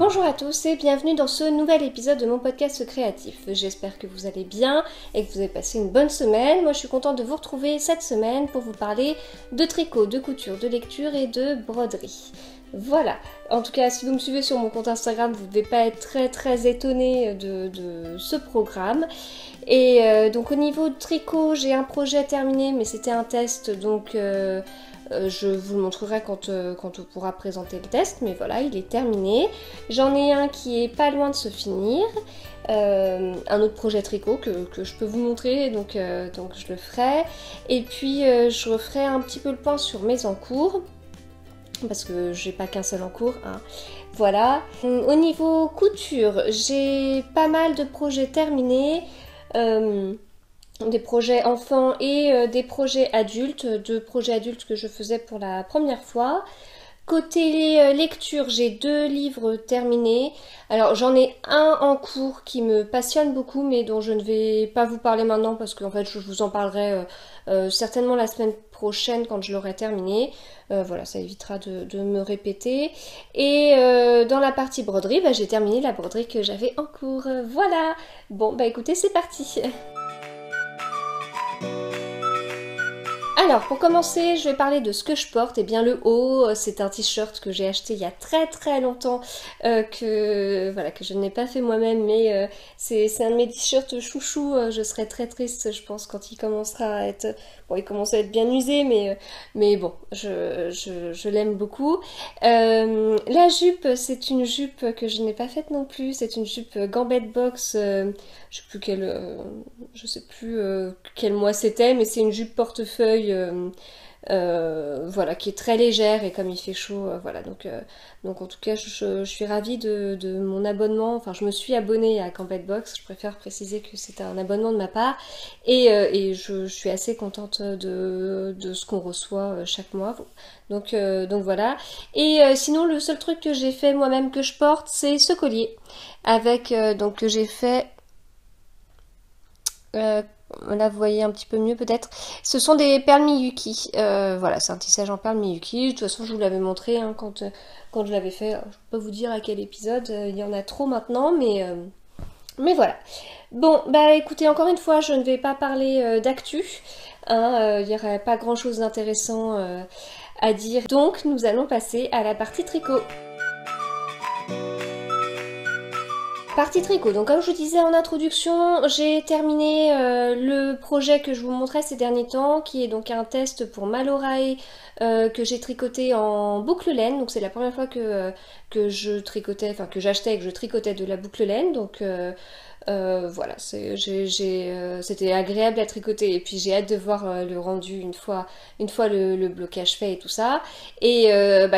Bonjour à tous et bienvenue dans ce nouvel épisode de mon podcast créatif. J'espère que vous allez bien et que vous avez passé une bonne semaine. Moi je suis contente de vous retrouver cette semaine pour vous parler de tricot, de couture, de lecture et de broderie. Voilà, en tout cas si vous me suivez sur mon compte Instagram, vous ne devez pas être très étonnés de ce programme. Et donc au niveau de tricot, j'ai un projet terminé mais c'était un test donc... je vous le montrerai quand on pourra présenter le test, mais voilà, il est terminé. J'en ai un qui est pas loin de se finir, un autre projet tricot que je peux vous montrer, donc je le ferai. Et puis je referai un petit peu le point sur mes encours, parce que j'ai pas qu'un seul en cours, hein. Voilà. Au niveau couture, j'ai pas mal de projets terminés. Des projets enfants et des projets adultes, deux projets adultes que je faisais pour la première fois. Côté lecture, j'ai 2 livres terminés. Alors j'en ai un en cours qui me passionne beaucoup mais dont je ne vais pas vous parler maintenant parce qu'en fait je vous en parlerai certainement la semaine prochaine quand je l'aurai terminé. Voilà, ça évitera de me répéter. Et dans la partie broderie, j'ai terminé la broderie que j'avais en cours. Voilà. Bon écoutez, c'est parti. Alors pour commencer, je vais parler de ce que je porte. Et bien le haut, c'est un t-shirt que j'ai acheté il y a très longtemps, que je n'ai pas fait moi-même, mais c'est un de mes t-shirts chouchou. Je serai très triste, je pense, quand il commencera à être... Bon, il commence à être bien usé, mais bon, je l'aime beaucoup. La jupe, c'est une jupe que je n'ai pas faite non plus. C'est une jupe Gambette Box, je sais plus quel mois c'était, mais c'est une jupe portefeuille voilà, qui est très légère et comme il fait chaud, voilà, donc en tout cas je suis ravie de mon abonnement, enfin je me suis abonnée à Gambette Box, je préfère préciser que c'est un abonnement de ma part et je suis assez contente de ce qu'on reçoit chaque mois, donc voilà. Et sinon le seul truc que j'ai fait moi-même que je porte, c'est ce collier avec donc que j'ai fait là vous voyez un petit peu mieux peut-être. Ce sont des perles Miyuki. Voilà, c'est un tissage en perles Miyuki. De toute façon je vous l'avais montré hein, quand je l'avais fait. Alors, je peux pas vous dire à quel épisode, il y en a trop maintenant, mais voilà. Bon, écoutez, encore une fois, je ne vais pas parler d'actu. Hein, il n'y aurait pas grand chose d'intéressant à dire. Donc nous allons passer à la partie tricot. Partie tricot, donc comme je vous disais en introduction, j'ai terminé le projet que je vous montrais ces derniers temps, qui est donc un test pour Malorae que j'ai tricoté en boucle laine. Donc c'est la première fois que je tricotais, enfin que j'achetais et que je tricotais de la boucle laine. Donc voilà, c'était agréable à tricoter et puis j'ai hâte de voir le rendu une fois le blocage fait et tout ça. Et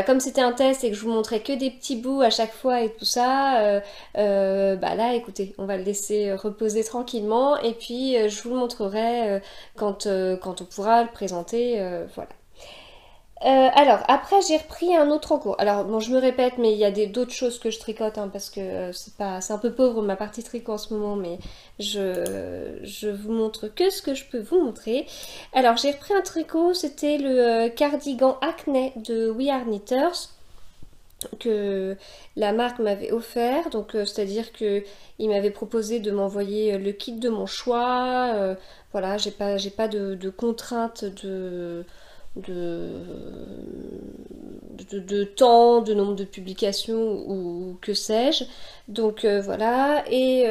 comme c'était un test et que je vous montrais que des petits bouts à chaque fois et tout ça, là écoutez, on va le laisser reposer tranquillement et puis je vous le montrerai quand on pourra le présenter, voilà. Alors, après j'ai repris un autre en cours. Alors, bon, je me répète, mais il y a d'autres choses que je tricote, hein, parce que c'est un peu pauvre ma partie tricot en ce moment, mais je vous montre que ce que je peux vous montrer. Alors, j'ai repris un tricot, c'était le cardigan Acne de We Are Knitters, que la marque m'avait offert, donc c'est-à-dire que il m'avait proposé de m'envoyer le kit de mon choix. Voilà, j'ai pas de contraintes de temps, de nombre de publications ou que sais-je. Donc voilà, et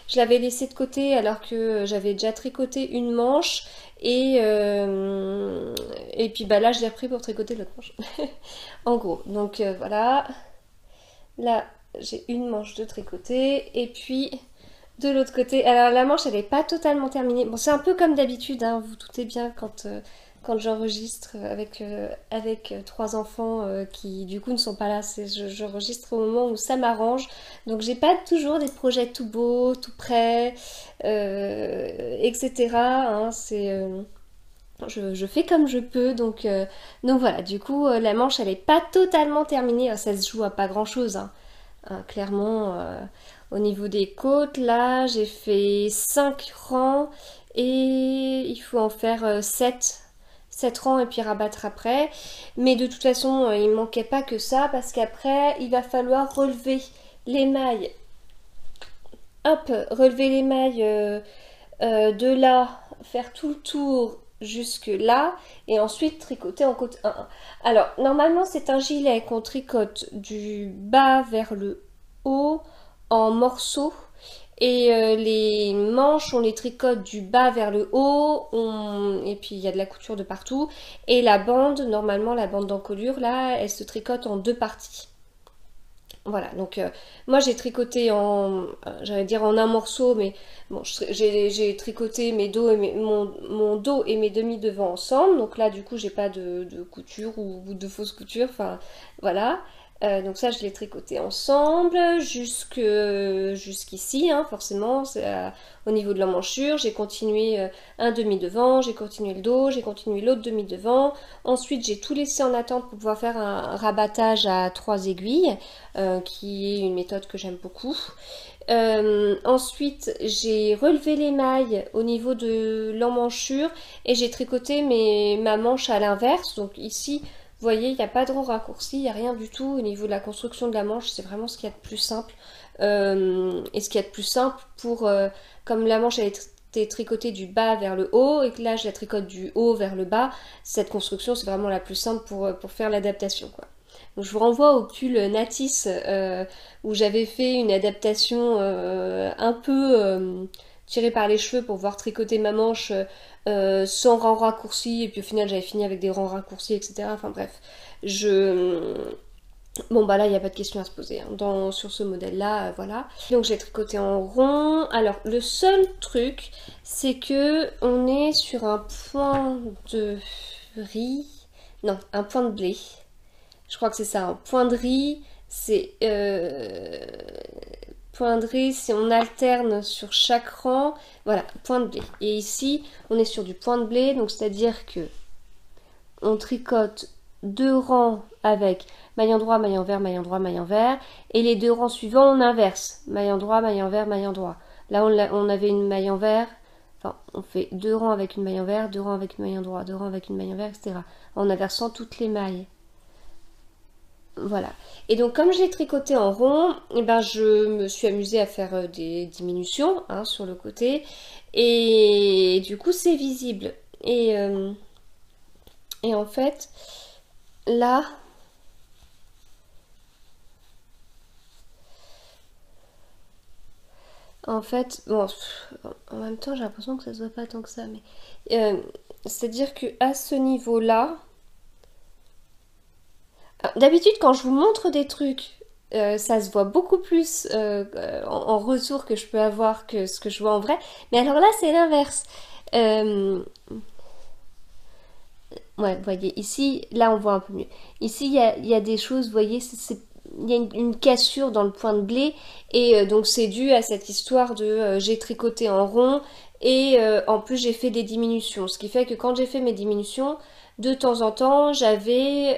je l'avais laissé de côté alors que j'avais déjà tricoté une manche et puis là je l'ai repris pour tricoter l'autre manche. En gros, donc voilà, là j'ai une manche de tricoter et puis de l'autre côté, alors la manche elle n'est pas totalement terminée. Bon, c'est un peu comme d'habitude, hein, vous doutez bien quand j'enregistre avec 3 enfants qui du coup ne sont pas là, j'enregistre au moment où ça m'arrange, donc j'ai pas toujours des projets tout beaux, tout prêts, etc. Hein, je fais comme je peux, donc voilà, du coup la manche elle est pas totalement terminée, ça se joue à pas grand chose, hein. Clairement au niveau des côtes, là j'ai fait 5 rangs et il faut en faire 7 rangs et puis rabattre après, mais de toute façon il manquait pas que ça parce qu'après il va falloir relever les mailles, hop, relever les mailles de là, faire tout le tour jusque là, et ensuite tricoter en côté 1. Alors, normalement, c'est un gilet qu'on tricote du bas vers le haut en morceaux. Et les manches, on les tricote du bas vers le haut, et puis il y a de la couture de partout. Et la bande, normalement la bande d'encolure, là, elle se tricote en 2 parties. Voilà, donc moi j'ai tricoté j'allais dire en un morceau, mais bon, j'ai tricoté mes dos et mon dos et mes demi-devants ensemble. Donc là, du coup, j'ai pas de couture ou de fausse couture, enfin voilà. Donc ça, je l'ai tricoté ensemble jusqu'ici, hein, forcément, au niveau de l'emmanchure. J'ai continué un demi-devant, j'ai continué le dos, j'ai continué l'autre demi-devant. Ensuite, j'ai tout laissé en attente pour pouvoir faire un rabattage à 3 aiguilles, qui est une méthode que j'aime beaucoup. Ensuite, j'ai relevé les mailles au niveau de l'emmanchure et j'ai tricoté ma manche à l'inverse. Donc ici, vous voyez, il n'y a pas de rond raccourci, il n'y a rien du tout au niveau de la construction de la manche, c'est vraiment ce qu'il y a de plus simple. Et ce qu'il y a de plus simple comme la manche elle été tricotée du bas vers le haut et que là je la tricote du haut vers le bas, cette construction c'est vraiment la plus simple pour faire l'adaptation, quoi. Donc je vous renvoie au pull Natis où j'avais fait une adaptation un peu tirée par les cheveux pour pouvoir tricoter ma manche sans rangs raccourcis, et puis au final j'avais fini avec des rangs raccourcis, etc. Enfin bref, bon bah là il n'y a pas de question à se poser hein. Sur ce modèle là, voilà. Donc j'ai tricoté en rond. Alors le seul truc c'est que on est sur un point de riz, non, un point de blé. Je crois que c'est ça, un point de riz, c'est point de riz, si on alterne sur chaque rang, voilà, point de blé. Et ici, on est sur du point de blé, donc c'est-à-dire que on tricote 2 rangs avec maille endroit, maille envers, maille endroit, maille envers, et les 2 rangs suivants, on inverse, maille endroit, maille envers, maille endroit. Là, on avait une maille envers, enfin, on fait 2 rangs avec une maille envers, 2 rangs avec une maille endroit, 2 rangs avec une maille envers, etc. En inversant toutes les mailles. Voilà. Et donc comme je l'ai tricoté en rond, eh ben, je me suis amusée à faire des diminutions hein, sur le côté. Et du coup c'est visible. Et en fait, là... En fait, bon, en même temps j'ai l'impression que ça se voit pas tant que ça. Mais c'est-à-dire que à ce niveau-là... D'habitude, quand je vous montre des trucs, ça se voit beaucoup plus en retour que je peux avoir que ce que je vois en vrai. Mais alors là, c'est l'inverse. Ouais, vous voyez, ici, là, on voit un peu mieux. Ici, il y a des choses, vous voyez, il y a une cassure dans le point de blé. Et donc, c'est dû à cette histoire de j'ai tricoté en rond. Et en plus, j'ai fait des diminutions. Ce qui fait que quand j'ai fait mes diminutions... De temps en temps, j'avais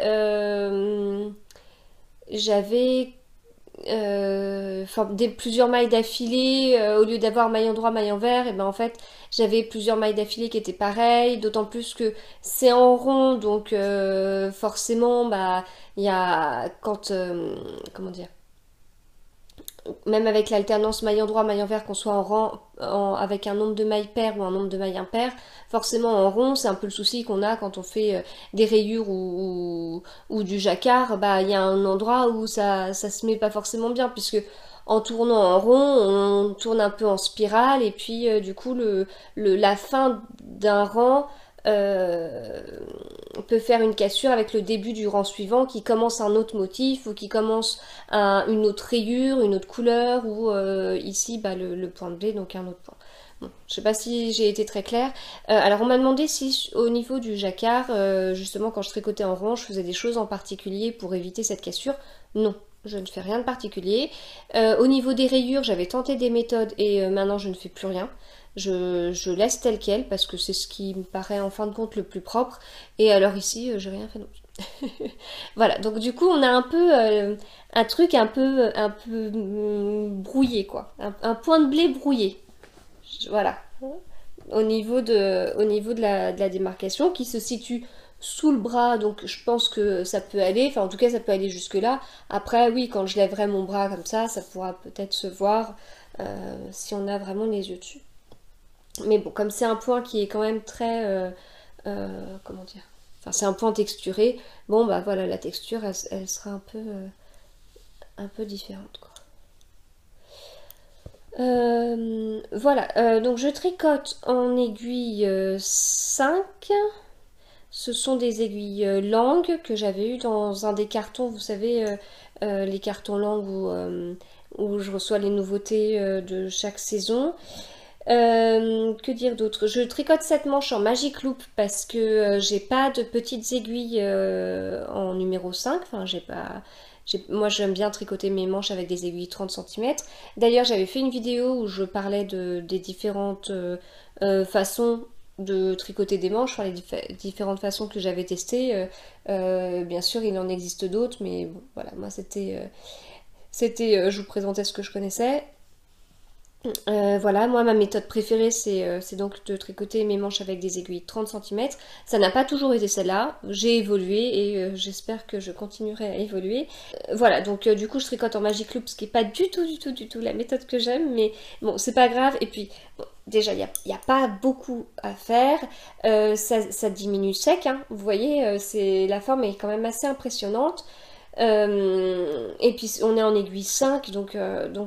plusieurs mailles d'affilée. Au lieu d'avoir maille endroit, maille envers, et ben en fait, j'avais plusieurs mailles d'affilée qui étaient pareilles. D'autant plus que c'est en rond, donc forcément, bah, il y a comment dire, même avec l'alternance maille endroit, maille envers, qu'on soit en rang avec un nombre de mailles paires ou un nombre de mailles impaires, forcément en rond, c'est un peu le souci qu'on a quand on fait des rayures ou du jacquard, bah il y a un endroit où ça se met pas forcément bien, puisque en tournant en rond, on tourne un peu en spirale, et puis du coup la fin d'un rang peut faire une cassure avec le début du rang suivant qui commence un autre motif ou qui commence une autre rayure, une autre couleur, ou ici bah, le point de blé, donc un autre point. Bon, je sais pas si j'ai été très claire. Alors on m'a demandé si au niveau du jacquard, justement quand je tricotais en rond, je faisais des choses en particulier pour éviter cette cassure. Non, je ne fais rien de particulier. Au niveau des rayures, j'avais tenté des méthodes et maintenant je ne fais plus rien. Je laisse tel quel parce que c'est ce qui me paraît en fin de compte le plus propre. Et alors ici, j'ai rien fait d'autre. Voilà, donc du coup on a un peu un truc un peu brouillé quoi. Un point de blé brouillé. Voilà. Au niveau de la démarcation qui se situe sous le bras, donc je pense que ça peut aller, enfin en tout cas ça peut aller jusque là. Après oui, quand je lèverai mon bras comme ça pourra peut-être se voir si on a vraiment les yeux dessus. Mais bon, comme c'est un point qui est quand même très, comment dire, enfin c'est un point texturé, bon bah voilà, la texture elle sera un peu différente quoi. Voilà, donc je tricote en aiguille 5. Ce sont des aiguilles langues que j'avais eues dans un des cartons, vous savez, les cartons langues où je reçois les nouveautés de chaque saison. Que dire d'autre? Je tricote cette manche en Magic Loop parce que j'ai pas de petites aiguilles en numéro 5. Enfin, j'ai pas. Moi, j'aime bien tricoter mes manches avec des aiguilles 30 cm. D'ailleurs, j'avais fait une vidéo où je parlais des différentes façons de tricoter des manches, enfin les différentes façons que j'avais testées. Bien sûr, il en existe d'autres, mais bon, voilà, moi je vous présentais ce que je connaissais. Voilà, moi ma méthode préférée c'est donc de tricoter mes manches avec des aiguilles 30 cm. Ça n'a pas toujours été celle-là, j'ai évolué et j'espère que je continuerai à évoluer. Voilà, donc du coup je tricote en Magic Loop, ce qui n'est pas du tout la méthode que j'aime, mais bon c'est pas grave. Et puis bon, déjà il n'y a pas beaucoup à faire, ça diminue sec, hein. Vous voyez, la forme est quand même assez impressionnante. Et puis on est en aiguille 5, donc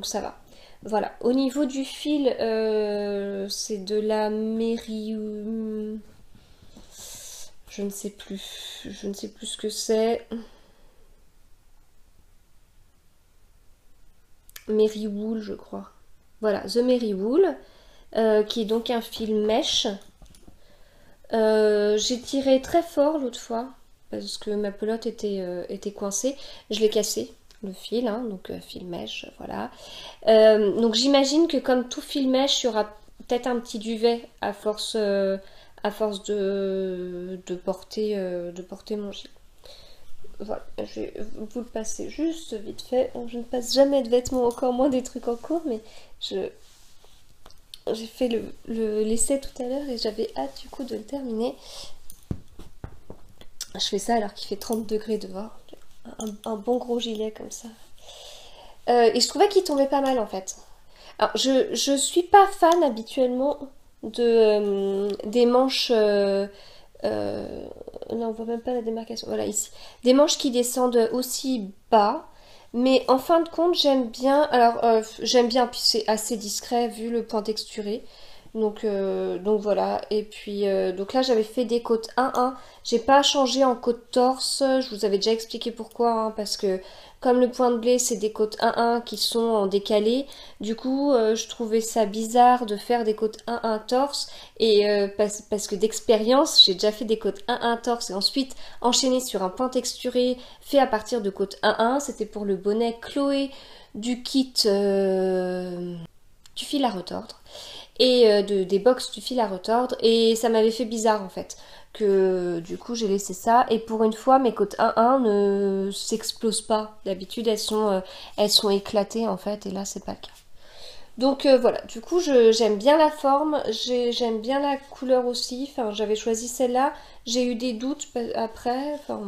ça va. Voilà, au niveau du fil, c'est de la je ne sais plus, ce que c'est. Wool, je crois. Voilà, The Wool, qui est donc un fil mèche. J'ai tiré très fort l'autre fois, parce que ma pelote était coincée. Je l'ai cassé, le fil, hein, donc fil mèche, voilà. Donc j'imagine que comme tout fil mèche, il y aura peut-être un petit duvet à force de porter mon fil. Voilà, je vais vous le passer juste vite fait. Je ne passe jamais de vêtements, encore moins des trucs en cours, mais j'ai fait l'essai tout à l'heure et j'avais hâte du coup de le terminer. Je fais ça alors qu'il fait 30 degrés dehors. Un bon gros gilet comme ça. Et je trouvais qu'il tombait pas mal en fait. Alors je suis pas fan habituellement des manches. Là on voit même pas la démarcation. Voilà ici. Des manches qui descendent aussi bas. Mais en fin de compte j'aime bien. Alors j'aime bien, puis c'est assez discret vu le point texturé. Donc voilà. Et puis donc là j'avais fait des côtes 1-1. J'ai pas changé en côte torse. Je vous avais déjà expliqué pourquoi. Hein, parce que comme le point de blé c'est des côtes 1-1 qui sont en décalé. Du coup je trouvais ça bizarre de faire des côtes 1-1 torse. Et parce que d'expérience j'ai déjà fait des côtes 1-1 torse. Et ensuite enchaîné sur un point texturé fait à partir de côtes 1-1. C'était pour le bonnet Chloé du kit du fil à retordre. Et des box du fil à retordre, et ça m'avait fait bizarre en fait, que du coup j'ai laissé ça. Et pour une fois mes côtes 1-1 ne s'explosent pas, d'habitude elles sont éclatées en fait, et là c'est pas le cas. Donc voilà, du coup j'aime bien la forme, j'aime bien la couleur aussi, enfin j'avais choisi celle-là, j'ai eu des doutes après, enfin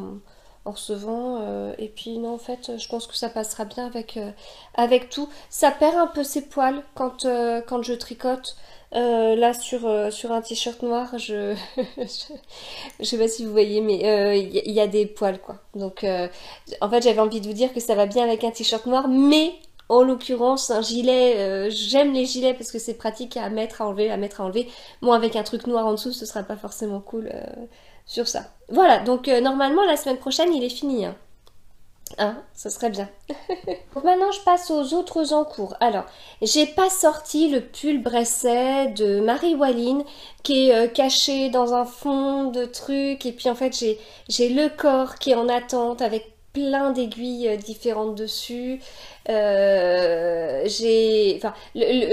en recevant, et puis non en fait je pense que ça passera bien avec tout. Ça perd un peu ses poils quand je tricote. Là sur un t-shirt noir, je sais pas si vous voyez, mais il y a des poils quoi. Donc en fait j'avais envie de vous dire que ça va bien avec un t-shirt noir, mais en l'occurrence un gilet, j'aime les gilets parce que c'est pratique à mettre, à enlever, à mettre, à enlever. Bon, avec un truc noir en dessous ce sera pas forcément cool sur ça. Voilà, donc normalement la semaine prochaine il est fini, hein. Hein, ça serait bien. Donc maintenant je passe aux autres en cours. Alors, j'ai pas sorti le pull Bresset de Marie Walline qui est caché dans un fond de trucs, et puis en fait j'ai le corps qui est en attente avec plein d'aiguilles différentes dessus. Enfin,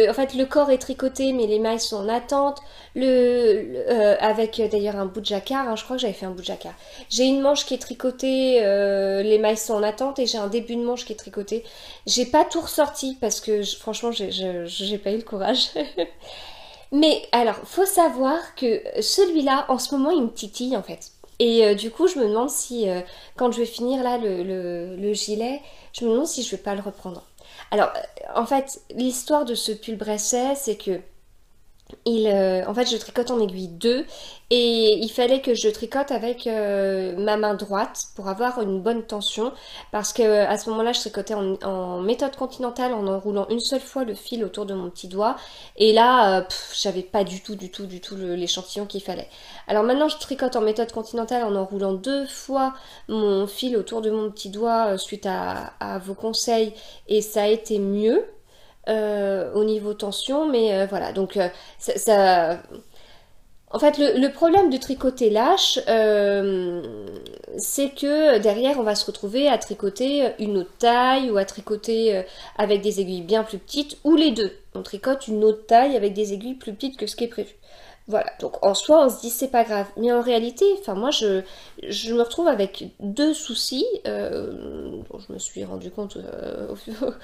en fait le corps est tricoté mais les mailles sont en attente. Avec d'ailleurs un bout de jacquard, hein, je crois que j'avais fait un bout de jacquard. J'ai une manche qui est tricotée, les mailles sont en attente, et j'ai un début de manche qui est tricoté. J'ai pas tout ressorti parce que franchement j'ai pas eu le courage. Mais alors, faut savoir que celui-là, en ce moment, il me titille en fait. Et du coup, je me demande si, quand je vais finir là le gilet, je me demande si je vais pas le reprendre. Alors, en fait, l'histoire de ce pull Bresset, c'est que en fait, je tricote en aiguille 2 et il fallait que je tricote avec ma main droite pour avoir une bonne tension parce que à ce moment-là, je tricotais en méthode continentale en enroulant une seule fois le fil autour de mon petit doigt et là, j'avais pas du tout l'échantillon qu'il fallait. Alors maintenant, je tricote en méthode continentale en enroulant 2 fois mon fil autour de mon petit doigt suite à vos conseils et ça a été mieux. Au niveau tension, mais voilà, donc en fait, le problème de tricoter lâche, c'est que derrière, on va se retrouver à tricoter une autre taille ou à tricoter avec des aiguilles bien plus petites, ou les deux. On tricote une autre taille avec des aiguilles plus petites que ce qui est prévu. Voilà, donc en soi, on se dit c'est pas grave. Mais en réalité, enfin moi, je me retrouve avec 2 soucis dont je me suis rendu compte au fur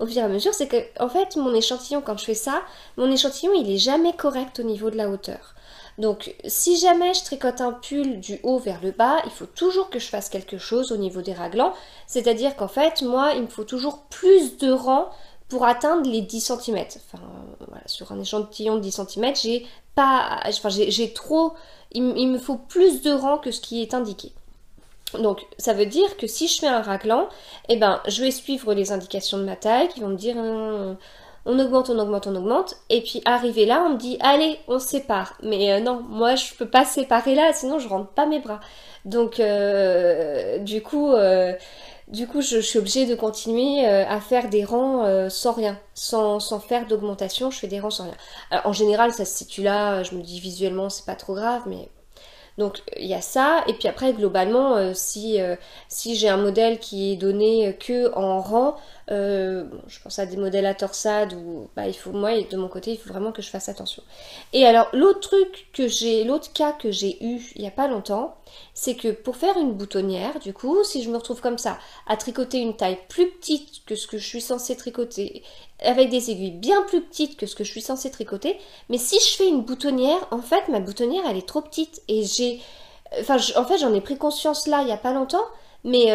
et à mesure. C'est que, en fait, mon échantillon, quand je fais ça, mon échantillon, il est jamais correct au niveau de la hauteur. Donc, si jamais je tricote un pull du haut vers le bas, il faut toujours que je fasse quelque chose au niveau des raglans. C'est-à-dire qu'en fait, moi, il me faut toujours plus de rang pour atteindre les 10 cm. Enfin, voilà, sur un échantillon de 10 cm, j'ai trop, il me faut plus de rang que ce qui est indiqué. Donc ça veut dire que si je fais un raglan, eh ben, je vais suivre les indications de ma taille qui vont me dire on augmente, on augmente, on augmente. Et puis arrivé là, on me dit allez, on se sépare. Mais non, moi je peux pas séparer là, sinon je rentre pas mes bras. Donc du coup, je suis obligée de continuer à faire des rangs sans rien, sans faire d'augmentation, je fais des rangs sans rien. Alors, en général, ça se situe là, je me dis visuellement, c'est pas trop grave, mais donc il y a ça, et puis après globalement si j'ai un modèle qui est donné que en rang, bon, je pense à des modèles à torsade où bah, il faut, moi de mon côté il faut vraiment que je fasse attention. Et alors l'autre cas que j'ai eu il n'y a pas longtemps, c'est que pour faire une boutonnière, du coup, si je me retrouve comme ça, à tricoter une taille plus petite que ce que je suis censée tricoter, avec des aiguilles bien plus petites que ce que je suis censée tricoter, mais si je fais une boutonnière, en fait, ma boutonnière, elle est trop petite. Et en fait, j'en ai pris conscience là, il n'y a pas longtemps, mais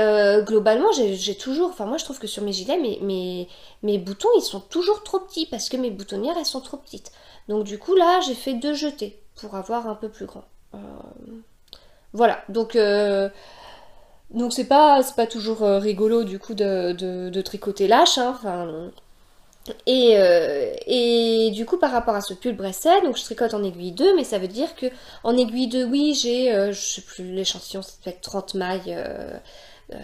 globalement, j'ai toujours... Enfin, moi, je trouve que sur mes gilets, mes boutons, ils sont toujours trop petits, parce que mes boutonnières, elles sont trop petites. Donc du coup, là, j'ai fait 2 jetés, pour avoir un peu plus grand. Voilà, donc c'est pas toujours rigolo du coup de tricoter lâche, hein. Enfin, et du coup par rapport à ce pull Bresset, donc je tricote en aiguille 2, mais ça veut dire que en aiguille 2, oui, j'ai, je sais plus l'échantillon, ça peut être 30 mailles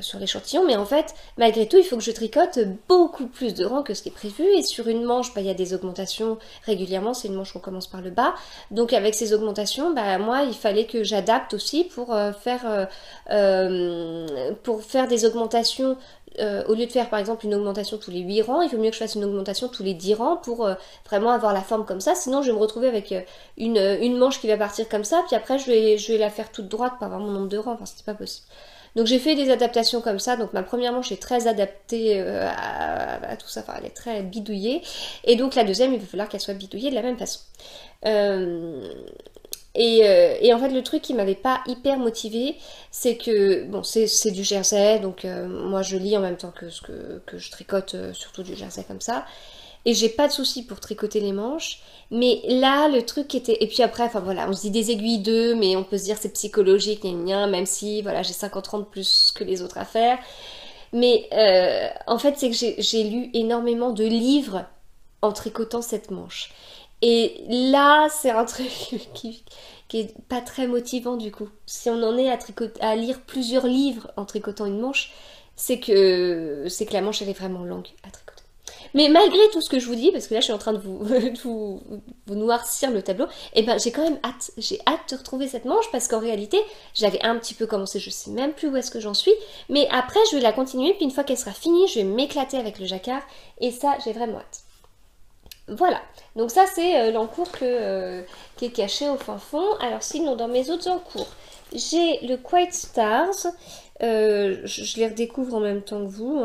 sur l'échantillon, mais en fait, malgré tout, il faut que je tricote beaucoup plus de rangs que ce qui est prévu, et sur une manche, bah, il y a des augmentations régulièrement, c'est une manche qu'on commence par le bas, donc avec ces augmentations, bah, moi, il fallait que j'adapte aussi pour faire des augmentations. Au lieu de faire par exemple une augmentation tous les 8 rangs, il vaut mieux que je fasse une augmentation tous les 10 rangs pour vraiment avoir la forme comme ça. Sinon, je vais me retrouver avec une manche qui va partir comme ça, puis après, je vais la faire toute droite pour avoir mon nombre de rangs. Enfin, c'était pas possible. Donc, j'ai fait des adaptations comme ça. Donc, ma première manche est très adaptée à tout ça. Enfin, elle est très bidouillée. Et donc, la deuxième, il va falloir qu'elle soit bidouillée de la même façon. Et en fait, le truc qui m'avait pas hyper motivée, c'est que, bon, c'est du jersey, donc moi je lis en même temps que je tricote, surtout du jersey comme ça. Et j'ai pas de souci pour tricoter les manches. Mais là, le truc était... Et puis après, enfin voilà, on se dit des aiguilles 2, mais on peut se dire c'est psychologique, même si, voilà, j'ai 50 ans de plus que les autres à faire. Mais en fait, c'est que j'ai lu énormément de livres en tricotant cette manche. Et là, c'est un truc qui est pas très motivant du coup. Si on en est à lire plusieurs livres en tricotant une manche, c'est que la manche elle est vraiment longue à tricoter. Mais malgré tout ce que je vous dis, parce que là je suis en train de vous noircir le tableau, et ben j'ai quand même hâte. J'ai hâte de retrouver cette manche parce qu'en réalité, j'avais un petit peu commencé, je sais même plus où est-ce que j'en suis, mais après je vais la continuer, puis une fois qu'elle sera finie, je vais m'éclater avec le jacquard, et ça j'ai vraiment hâte. Voilà, donc ça c'est l'encours qui est caché au fin fond. Alors sinon dans mes autres encours, j'ai le Quiet Stars, je les redécouvre en même temps que vous.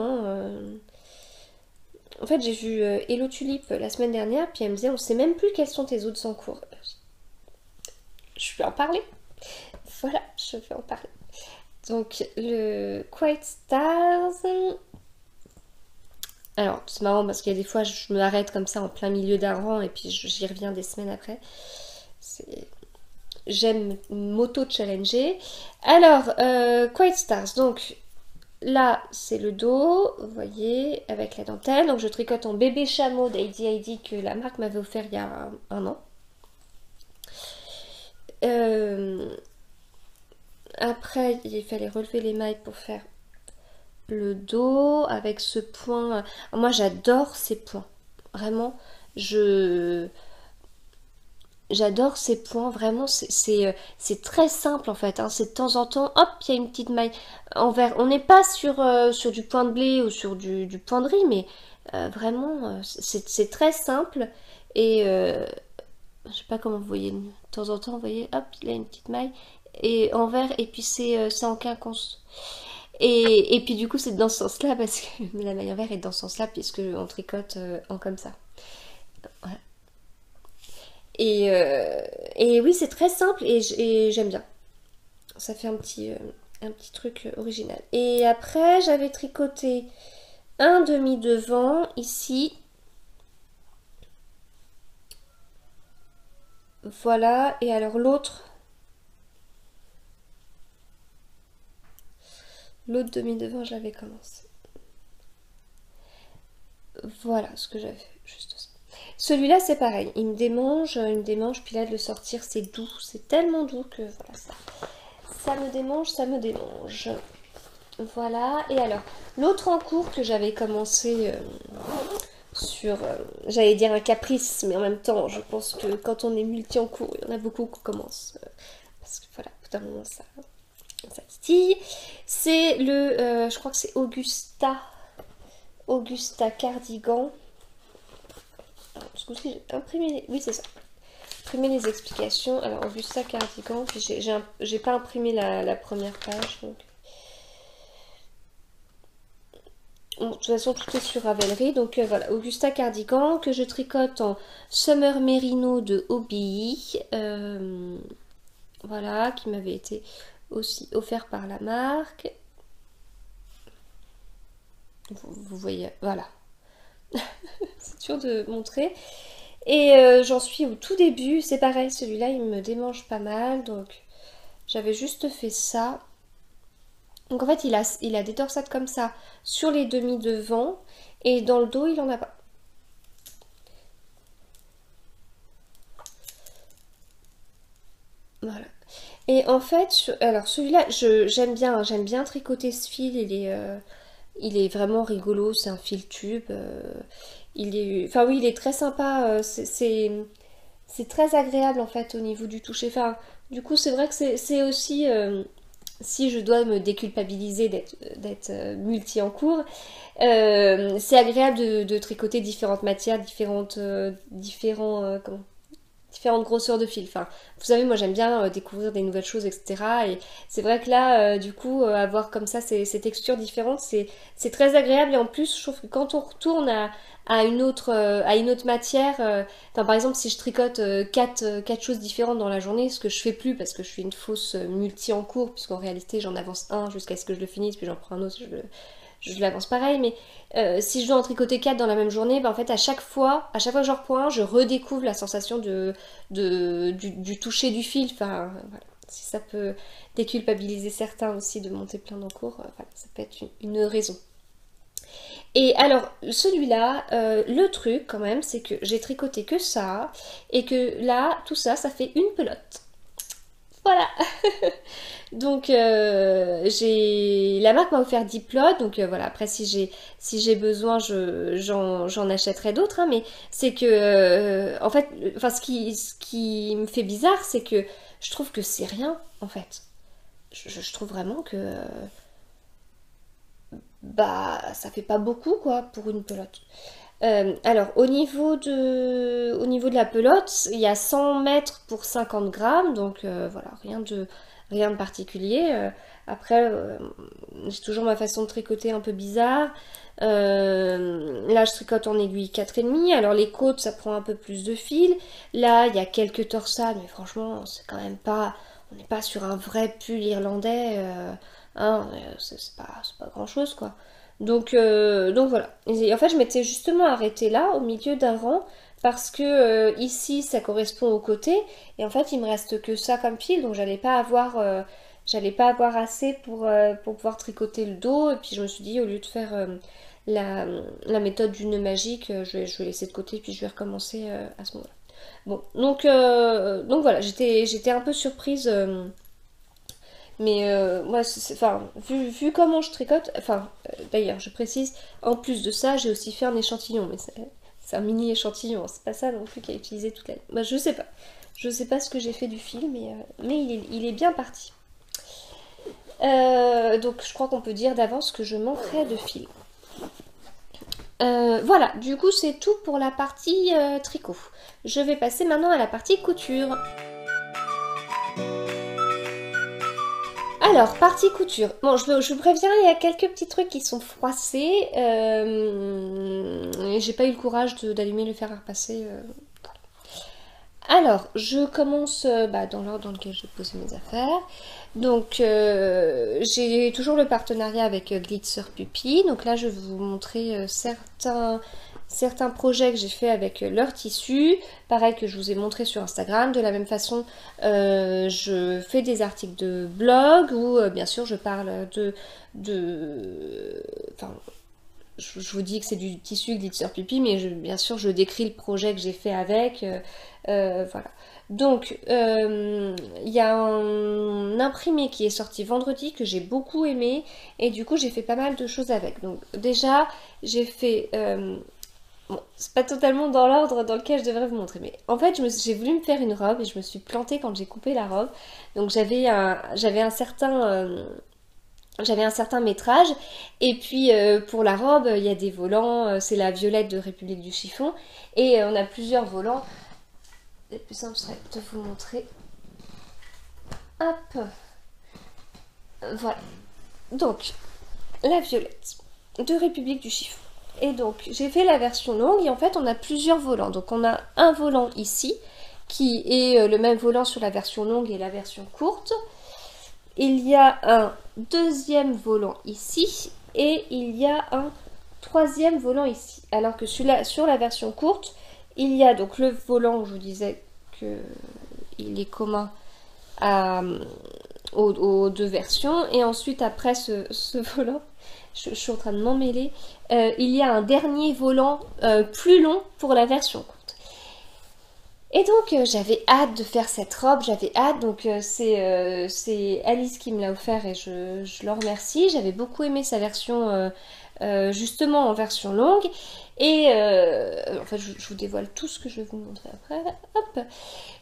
En fait j'ai vu Hello Tulip la semaine dernière, puis elle me disait on sait même plus quels sont tes autres encours. Je vais en parler. voilà, je vais en parler. Donc le Quiet Stars. Alors c'est marrant parce qu'il y a des fois je me arrête comme ça en plein milieu d'un rang et puis j'y reviens des semaines après. J'aime m'auto-challenger. Alors, Quiet Stars, donc là c'est le dos, vous voyez, avec la dentelle. Donc je tricote en bébé chameau d'Heidi que la marque m'avait offert il y a un an. Après, il fallait relever les mailles pour faire le dos avec ce point. Moi j'adore ces points. Vraiment, j'adore ces points, vraiment, c'est très simple en fait. Hein. C'est de temps en temps, hop, il y a une petite maille en vert. On n'est pas sur du point de blé ou sur du point de riz, mais vraiment, c'est très simple. Et je sais pas comment vous voyez, de temps en temps, vous voyez, hop, il a une petite maille et en vert, et puis c'est en quinconce. Et puis du coup, c'est dans ce sens-là, parce que la maille en vert est dans ce sens-là, puisque on tricote en comme ça. Voilà. Et oui, c'est très simple et j'aime bien. Ça fait un petit truc original. Et après, j'avais tricoté un demi-devant ici. Voilà. Et alors l'autre demi-devant, je l'avais commencé. Voilà ce que j'avais fait, juste ça. Celui-là, c'est pareil. Il me démange, puis là, de le sortir, c'est doux. C'est tellement doux que voilà, ça me démange, ça me démange. Voilà, et alors, l'autre en cours que j'avais commencé sur, j'allais dire un caprice, mais en même temps, je pense que quand on est multi en cours, il y en a beaucoup qui commencent, parce que voilà, au bout d'un moment, ça titille. C'est le, je crois que c'est Augusta Cardigan. Alors, ce coup-ci, j'ai imprimé, oui, c'est ça. Imprimé les explications. Alors, Augusta Cardigan, puis j'ai pas imprimé la première page, donc... Bon, de toute façon, tout est sur Ravelry. Donc voilà, Augusta Cardigan que je tricote en Summer Merino de Hobby. Voilà, qui m'avait été aussi offert par la marque. Vous voyez, voilà. C'est dur de montrer. Et j'en suis au tout début. C'est pareil, celui-là, il me démange pas mal. Donc j'avais juste fait ça. Donc en fait, il a des torsades comme ça sur les demi-devants et dans le dos, il en a pas. Voilà. Et en fait, alors celui-là, j'aime bien tricoter ce fil. Il est vraiment rigolo. C'est un fil tube. Enfin oui, il est très sympa. C'est très agréable en fait au niveau du toucher. Enfin, du coup, c'est vrai que c'est aussi si je dois me déculpabiliser d'être multi en cours, c'est agréable de tricoter différentes matières, différentes grosseurs de fil. Enfin, vous savez, moi j'aime bien découvrir des nouvelles choses, etc. Et c'est vrai que là, du coup, avoir comme ça ces textures différentes, c'est très agréable. Et en plus, je trouve que quand on retourne à une autre matière, enfin, par exemple, si je tricote quatre choses différentes dans la journée, ce que je fais plus parce que je suis une fausse multi en cours, puisqu'en réalité, j'en avance un jusqu'à ce que je le finisse, puis j'en prends un autre, je l'avance pareil, mais si je dois en tricoter 4 dans la même journée, ben en fait à chaque fois que j'en reprends un, je redécouvre la sensation du toucher du fil. Enfin, voilà. Si ça peut déculpabiliser certains aussi de monter plein en cours, voilà, ça peut être une raison. Et alors, celui-là, le truc quand même, c'est que j'ai tricoté que ça, et que là, tout ça, ça fait une pelote. Voilà. Donc la marque m'a offert 10 plots, donc voilà, après si j'ai besoin, j'en achèterai d'autres, hein, mais c'est que en fait, enfin ce qui me fait bizarre, c'est que je trouve que c'est rien en fait. Je trouve vraiment que bah ça fait pas beaucoup quoi pour une pelote. Alors au niveau de la pelote, il y a 100 mètres pour 50 grammes, donc voilà, rien de particulier. Après, j'ai toujours ma façon de tricoter un peu bizarre. Là, je tricote en aiguille 4,5. Alors les côtes, ça prend un peu plus de fil. Là, il y a quelques torsades, mais franchement, c'est quand même pas... On n'est pas sur un vrai pull irlandais. Hein, c'est pas grand-chose, quoi. Donc voilà. Et en fait, je m'étais justement arrêtée là, au milieu d'un rang, parce que ici, ça correspond au côté. Et en fait, il me reste que ça comme fil, donc j'allais pas avoir assez pour pouvoir tricoter le dos. Et puis je me suis dit, au lieu de faire la méthode du nœud magique, je vais laisser de côté, puis je vais recommencer à ce moment-là. Bon, donc voilà, j'étais un peu surprise. Mais moi, enfin, vu comment je tricote, enfin, d'ailleurs, je précise, en plus de ça, j'ai aussi fait un échantillon, mais c'est un mini échantillon, c'est pas ça non plus qu'à utiliser toute la... Bah, je sais pas. Je sais pas ce que j'ai fait du fil, mais il est bien parti. Donc je crois qu'on peut dire d'avance que je manquerai de fil. Voilà, du coup c'est tout pour la partie tricot. Je vais passer maintenant à la partie couture. Alors, partie couture. Bon, je vous préviens, il y a quelques petits trucs qui sont froissés. J'ai pas eu le courage d'allumer le fer à repasser. Alors, je commence dans l'ordre dans lequel j'ai posé mes affaires. Donc, j'ai toujours le partenariat avec Glitzer Puppy. Donc là, je vais vous montrer certains projets que j'ai fait avec leur tissu. Pareil que je vous ai montré sur Instagram. De la même façon, je fais des articles de blog où, bien sûr, je parle enfin, je vous dis que c'est du tissu Glitzer Puppy, mais bien sûr, je décris le projet que j'ai fait avec. Voilà. Donc, il y a un imprimé qui est sorti vendredi que j'ai beaucoup aimé et du coup j'ai fait pas mal de choses avec. Donc déjà j'ai fait... bon, c'est pas totalement dans l'ordre dans lequel je devrais vous montrer, mais en fait j'ai voulu me faire une robe et je me suis plantée quand j'ai coupé la robe. Donc j'avais un certain métrage et puis pour la robe il y a des volants, c'est la violette de République du chiffon et on a plusieurs volants. Le plus simple serait de vous montrer. Hop. Voilà. Donc, la violette de République du chiffon. Et donc, j'ai fait la version longue et en fait, on a plusieurs volants. Donc, on a un volant ici qui est le même volant sur la version longue et la version courte. Il y a un deuxième volant ici et il y a un troisième volant ici. Alors que sur la version courte, il y a donc le volant où je vous disais qu'il est commun aux deux versions. Et ensuite, après ce volant, je suis en train de m'en mêler, il y a un dernier volant plus long pour la version courte. Et donc, j'avais hâte de faire cette robe, j'avais hâte. Donc, c'est Alice qui me l'a offert et je le remercie. J'avais beaucoup aimé sa version... justement en version longue et en fait je vous dévoile tout ce que je vais vous montrer après. Hop.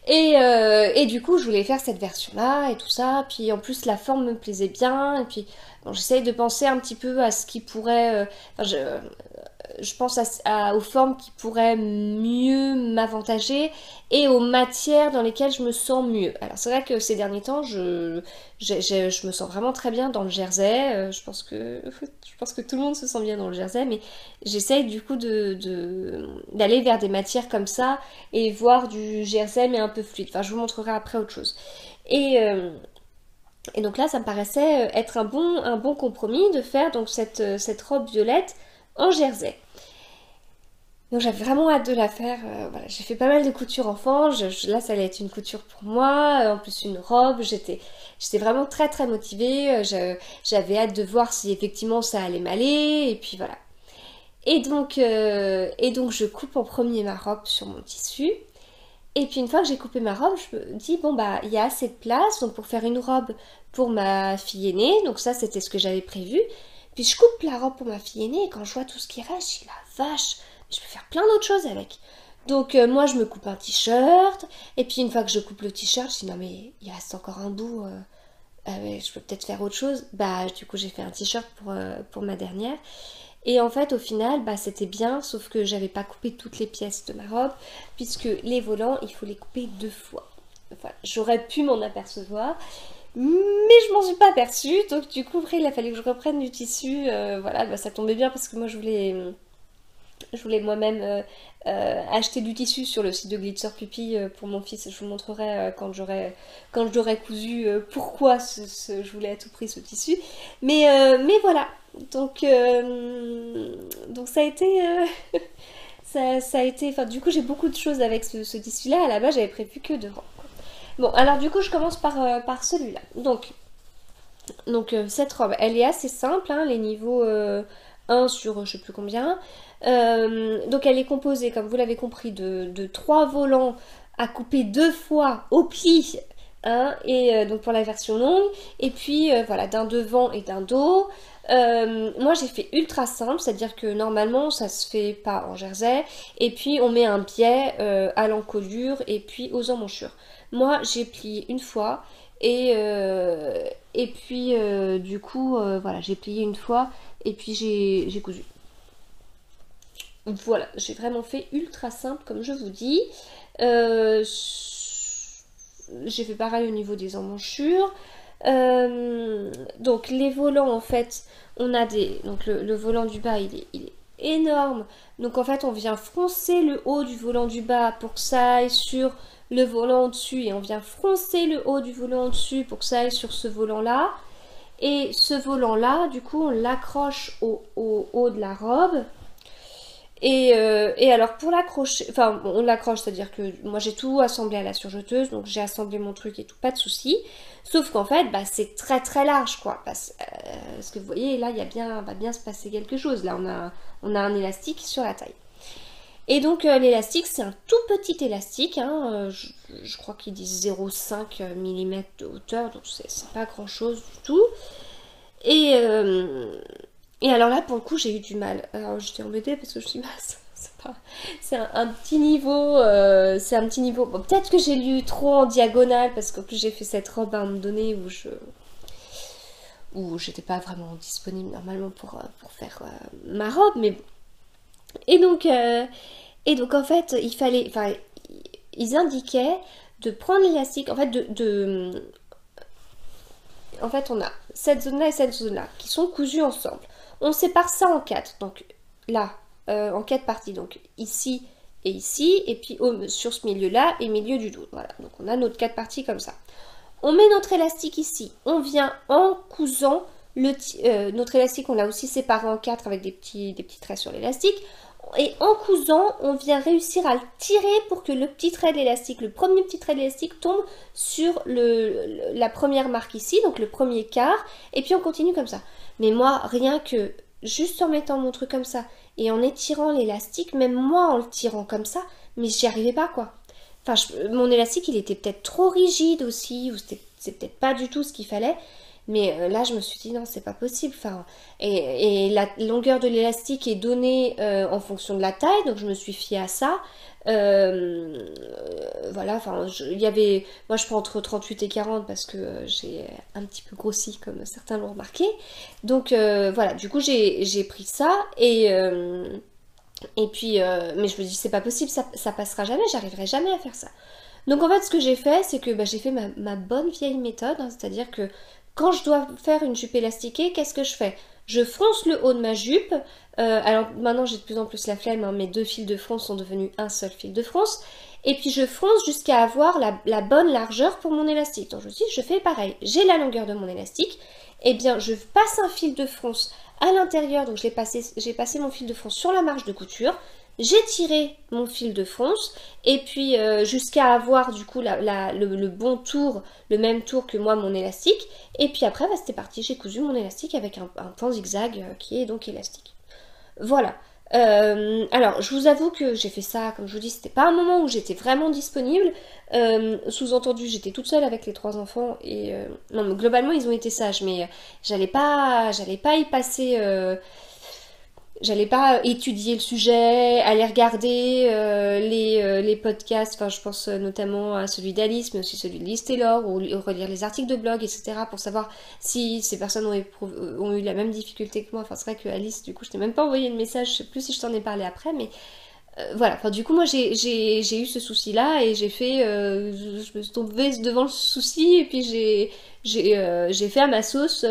Et du coup je voulais faire cette version là et tout ça, puis en plus la forme me plaisait bien et puis bon, j'essaye de penser un petit peu à ce qui pourrait je pense aux formes qui pourraient mieux m'avantager et aux matières dans lesquelles je me sens mieux. Alors c'est vrai que ces derniers temps, je me sens vraiment très bien dans le jersey. Je pense que tout le monde se sent bien dans le jersey, mais j'essaye du coup d'aller vers des matières comme ça et voir du jersey mais un peu fluide. Enfin, je vous montrerai après autre chose. Et donc là, ça me paraissait être un bon compromis de faire donc cette robe violette en jersey. Donc j'avais vraiment hâte de la faire. Voilà, j'ai fait pas mal de couture enfant. Là, ça allait être une couture pour moi. En plus, une robe. J'étais vraiment très très motivée. J'avais hâte de voir si effectivement ça allait m'aller. Et puis voilà. Et donc je coupe en premier ma robe sur mon tissu. Et puis une fois que j'ai coupé ma robe, je me dis bon bah il y a assez de place donc pour faire une robe pour ma fille aînée. Donc ça c'était ce que j'avais prévu. Puis je coupe la robe pour ma fille aînée et quand je vois tout ce qui reste, je dis la vache, je peux faire plein d'autres choses avec. Donc moi je me coupe un t-shirt et puis une fois que je coupe le t-shirt, je dis non mais il reste encore un bout, je peux peut-être faire autre chose. Bah du coup j'ai fait un t-shirt pour ma dernière. Et en fait au final bah c'était bien, sauf que j'avais pas coupé toutes les pièces de ma robe, puisque les volants il faut les couper 2 fois. Enfin, j'aurais pu m'en apercevoir, mais je m'en suis pas aperçue, donc du coup après il a fallu que je reprenne du tissu, voilà, bah, ça tombait bien parce que moi je voulais moi-même acheter du tissu sur le site de Glitzer Puppy pour mon fils. Je vous montrerai quand je l'aurai cousu pourquoi je voulais à tout prix ce tissu. Mais voilà. Donc ça a été ça a été. Enfin du coup j'ai beaucoup de choses avec ce tissu-là. À la base j'avais prévu que 2 rangs. Bon alors du coup je commence par celui-là. Donc cette robe, elle est assez simple, hein, les niveaux 1 sur je sais plus combien. Donc elle est composée, comme vous l'avez compris, de 3 volants à couper 2 fois au pli, hein, et donc pour la version longue, et puis voilà, d'un devant et d'un dos. Moi j'ai fait ultra simple, c'est-à-dire que normalement ça se fait pas en jersey, et puis on met un biais à l'encolure et puis aux emmanchures. Moi j'ai plié une fois. Et puis du coup voilà, j'ai plié une fois et puis j'ai cousu. Voilà, j'ai vraiment fait ultra simple comme je vous dis. J'ai fait pareil au niveau des emmanchures. Donc les volants en fait, on a des. Donc le volant du bas il est énorme. Donc en fait on vient froncer le haut du volant du bas pour que ça aille sur le volant au-dessus et on vient froncer le haut du volant au-dessus pour que ça aille sur ce volant-là. Et ce volant-là, du coup, on l'accroche au haut de la robe. Et alors pour l'accrocher, enfin on l'accroche, c'est-à-dire que moi j'ai tout assemblé à la surjeteuse, donc j'ai assemblé mon truc et tout, pas de souci. Sauf qu'en fait, bah, c'est très très large quoi. Parce que vous voyez, là il y a va bien se passer quelque chose. Là on a un élastique sur la taille. Et donc l'élastique c'est un tout petit élastique, hein, je crois qu'ils disent 0,5 mm de hauteur, donc c'est pas grand chose du tout. Et, et alors là pour le coup j'ai eu du mal. Alors j'étais embêtée parce que je me suis dit c'est un petit niveau, c'est un petit niveau. Bon, peut-être que j'ai lu trop en diagonale parce qu'en plus j'ai fait cette robe à un moment donné où j'étais pas vraiment disponible normalement pour faire ma robe, mais bon. Et donc en fait, il fallait, enfin, ils indiquaient de prendre l'élastique, en fait, en fait, on a cette zone-là et cette zone-là qui sont cousues ensemble. On sépare ça en 4, donc là, en 4 parties, donc ici et ici, et puis sur ce milieu-là et milieu du dos. Voilà, donc on a notre 4 parties comme ça. On met notre élastique ici, on vient en cousant notre élastique, on l'a aussi séparé en 4 avec des petits traits sur l'élastique. Et en cousant, on vient réussir à le tirer pour que le petit trait de l'élastique, le premier petit trait de l'élastique tombe sur la première marque ici, donc le premier quart, et puis on continue comme ça. Mais moi, rien que juste en mettant mon truc comme ça et en étirant l'élastique, même moi en le tirant comme ça, mais j'y arrivais pas quoi. Enfin, mon élastique il était peut-être trop rigide aussi, ou c'est peut-être pas du tout ce qu'il fallait. Mais là, je me suis dit non, c'est pas possible. Enfin, et la longueur de l'élastique est donnée en fonction de la taille, donc je me suis fiée à ça. Voilà, enfin, moi je prends entre 38 et 40 parce que j'ai un petit peu grossi, comme certains l'ont remarqué. Donc voilà, du coup j'ai pris ça et puis, mais je me dis c'est pas possible, ça passera jamais, j'arriverai jamais à faire ça. Donc en fait, ce que j'ai fait, c'est que j'ai fait ma bonne vieille méthode, hein, c'est-à-dire que quand je dois faire une jupe élastiquée, qu'est-ce que je fais? Je fronce le haut de ma jupe. Alors maintenant j'ai de plus en plus la flemme, hein, mes 2 fils de fronce sont devenus un seul fil de fronce. Et puis je fronce jusqu'à avoir la bonne largeur pour mon élastique. Donc je me dis, je fais pareil. J'ai la longueur de mon élastique. Et bien je passe un fil de fronce à l'intérieur. Donc j'ai passé mon fil de fronce sur la marge de couture. J'ai tiré mon fil de fronce et puis jusqu'à avoir du coup le bon tour, le même tour que moi mon élastique. Et puis après c'était parti, j'ai cousu mon élastique avec un pan zigzag qui est donc élastique. Voilà. Alors je vous avoue que j'ai fait ça, comme je vous dis, c'était pas un moment où j'étais vraiment disponible. Sous-entendu, j'étais toute seule avec les 3 enfants et non, mais globalement ils ont été sages, mais j'allais pas y passer. j'allais pas étudier le sujet, aller regarder les podcasts, enfin je pense notamment à celui d'Alice, mais aussi celui de Liz Taylor, ou relire les articles de blog, etc. pour savoir si ces personnes ont eu la même difficulté que moi. Enfin c'est vrai que Alice, du coup je t'ai même pas envoyé le message, je sais plus si je t'en ai parlé après, mais voilà, enfin, du coup moi j'ai eu ce souci là et je me suis tombée devant le souci et puis j'ai fait à ma sauce,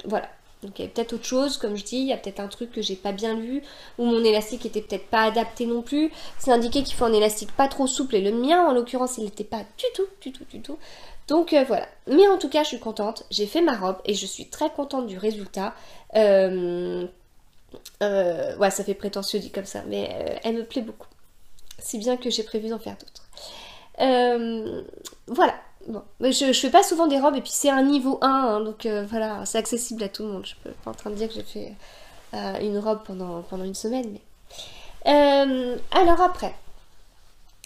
voilà. Donc il y a peut-être autre chose, comme je dis, il y a peut-être un truc que j'ai pas bien lu, ou mon élastique était peut-être pas adapté non plus. C'est indiqué qu'il faut un élastique pas trop souple et le mien en l'occurrence il n'était pas du tout. Donc voilà. Mais en tout cas je suis contente, j'ai fait ma robe et je suis très contente du résultat. Ouais, ça fait prétentieux dit comme ça, mais elle me plaît beaucoup. Si bien que j'ai prévu d'en faire d'autres. Voilà. Bon, mais je fais pas souvent des robes et puis c'est un niveau 1, hein, donc voilà, c'est accessible à tout le monde. Je suis pas en train de dire que j'ai fait une robe pendant une semaine, mais... alors après,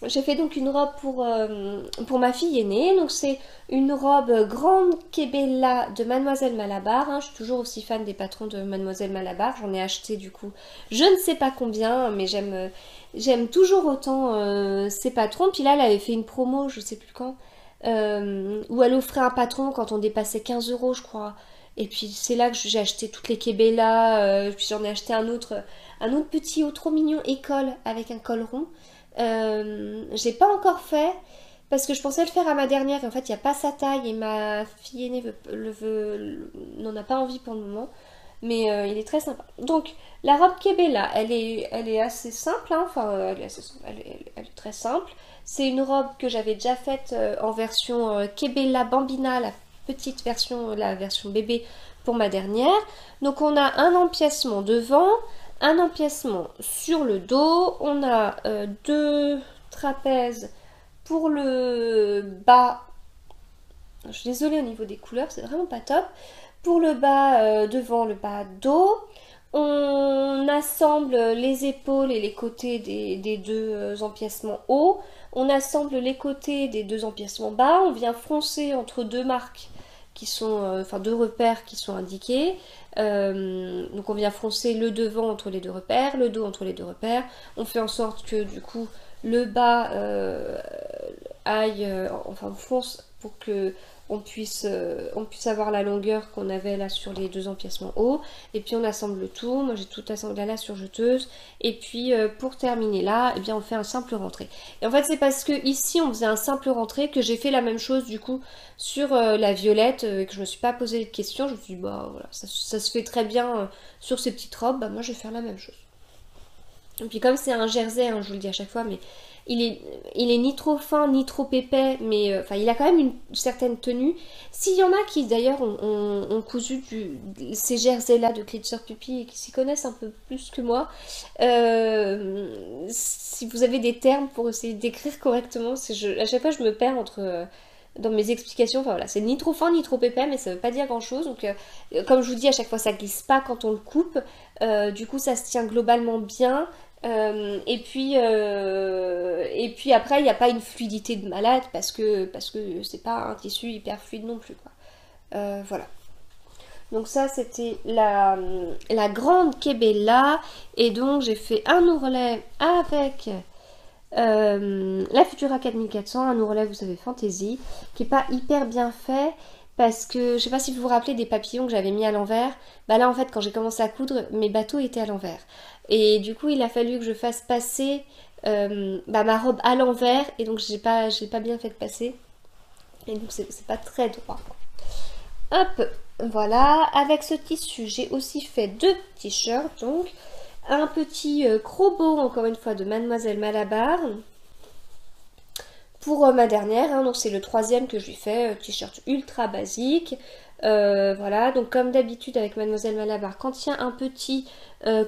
j'ai fait donc une robe pour ma fille aînée. Donc c'est une robe grande Kébéla de Mademoiselle Malabar. Hein. Je suis toujours aussi fan des patrons de Mademoiselle Malabar. J'en ai acheté du coup je ne sais pas combien, mais j'aime toujours autant ces patrons. Puis là elle avait fait une promo, je sais plus quand, où elle offrait un patron quand on dépassait 15 € je crois. Et puis c'est là que j'ai acheté toutes les Kébéla. Puis j'en ai acheté un autre petit haut trop mignon école avec un col rond. J'ai pas encore fait parce que je pensais le faire à ma dernière et en fait il n'y a pas sa taille et ma fille aînée n'en a pas envie pour le moment, mais il est très sympa. Donc la robe Kébéla elle est assez simple, hein. Enfin elle est assez simple, elle est très simple. C'est une robe que j'avais déjà faite en version Kébéla Bambina, la petite version, la version bébé pour ma dernière. Donc on a un empiècement devant, un empiècement sur le dos, on a deux trapèzes pour le bas. Je suis désolée au niveau des couleurs, c'est vraiment pas top. Pour le bas devant, le bas dos, on assemble les épaules et les côtés des deux empiècements hauts, on assemble les côtés des deux empiècements bas, on vient froncer entre deux marques qui sont, enfin deux repères qui sont indiqués. Donc on vient froncer le devant entre les deux repères, le dos entre les deux repères. On fait en sorte que du coup le bas enfin on fonce pour que on puisse avoir la longueur qu'on avait là sur les deux empiècements hauts. Et puis on assemble le tout. Moi j'ai tout assemblé à la surjeteuse. Et puis pour terminer là, eh bien on fait un simple rentré. Et en fait c'est parce que ici on faisait un simple rentré que j'ai fait la même chose du coup sur la violette et que je me suis pas posé de questions. Je me suis dit bah voilà, ça se fait très bien sur ces petites robes, bah moi je vais faire la même chose. Et puis comme c'est un jersey, hein, je vous le dis à chaque fois, mais il est ni trop fin ni trop épais, mais enfin il a quand même une certaine tenue. S'il y en a qui d'ailleurs ont cousu ces jerseys là de Glitzer Puppy et qui s'y connaissent un peu plus que moi, si vous avez des termes pour essayer d'écrire correctement, à chaque fois je me perds dans mes explications. Enfin voilà, c'est ni trop fin ni trop épais, mais ça veut pas dire grand chose. Donc comme je vous dis à chaque fois ça glisse pas quand on le coupe, du coup ça se tient globalement bien. Et puis après il n'y a pas une fluidité de malade parce que c'est pas un tissu hyper fluide non plus quoi. Voilà, donc ça c'était la grande Kébéla. Et donc j'ai fait un ourlet avec la Futura 4400, un ourlet vous savez Fantasy, qui est pas hyper bien fait parce que je sais pas si vous vous rappelez des papillons que j'avais mis à l'envers. Bah là en fait quand j'ai commencé à coudre mes bateaux étaient à l'envers et du coup il a fallu que je fasse passer ma robe à l'envers et donc je l'ai pas bien fait passer et donc c'est pas très droit. Hop, voilà, avec ce tissu j'ai aussi fait deux t-shirts, donc un petit crobo encore une fois de Mademoiselle Malabar pour ma dernière, hein, donc c'est le troisième que je lui fais, t-shirt ultra basique. Voilà, donc comme d'habitude avec Mademoiselle Malabar, quand il y a un petit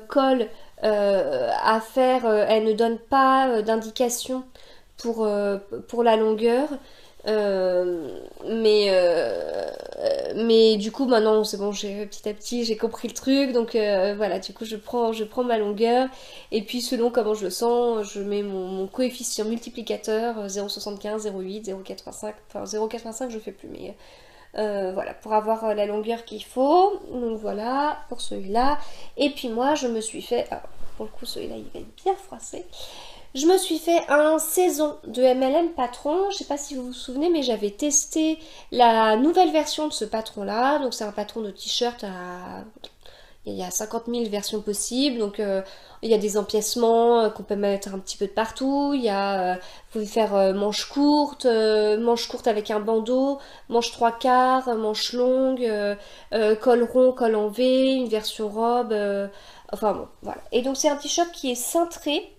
col à faire, elle ne donne pas d'indication pour la longueur. Mais du coup maintenant c'est bon, petit à petit j'ai compris le truc, donc voilà, du coup je prends ma longueur et puis selon comment je le sens je mets mon coefficient multiplicateur 0,75, 0,8, 0,85, enfin 0,85 je fais plus, mais Voilà, pour avoir la longueur qu'il faut. Donc voilà, pour celui-là. Et puis moi, je me suis fait... Alors, pour le coup, celui-là, il va être bien froissé. Je me suis fait un saison de MLM Patron. Je sais pas si vous vous souvenez, mais j'avais testé la nouvelle version de ce patron-là. Donc c'est un patron de t-shirt à... Il y a 50 000 versions possibles, donc il y a des empiècements qu'on peut mettre un petit peu de partout. Il y a, vous pouvez faire manche courte avec un bandeau, manche trois quarts, manche longue, col rond, col en V, une version robe, enfin bon, voilà. Et donc c'est un t-shirt qui est cintré,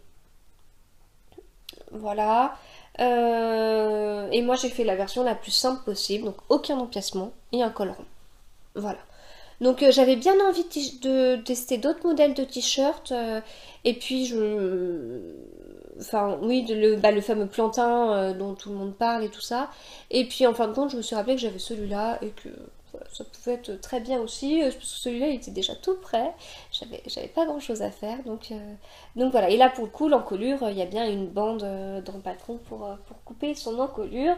voilà. Et moi j'ai fait la version la plus simple possible, donc aucun empiècement et un col rond, voilà. Donc j'avais bien envie de tester d'autres modèles de t-shirts. Et puis Enfin oui, le fameux plantain dont tout le monde parle et tout ça. Et puis en fin de compte, je me suis rappelé que j'avais celui-là et que voilà, ça pouvait être très bien aussi. Parce que celui-là, il était déjà tout prêt. J'avais pas grand-chose à faire. Donc voilà. Et là, pour le coup, l'encolure, il y a bien une bande dans le patron pour couper son encolure.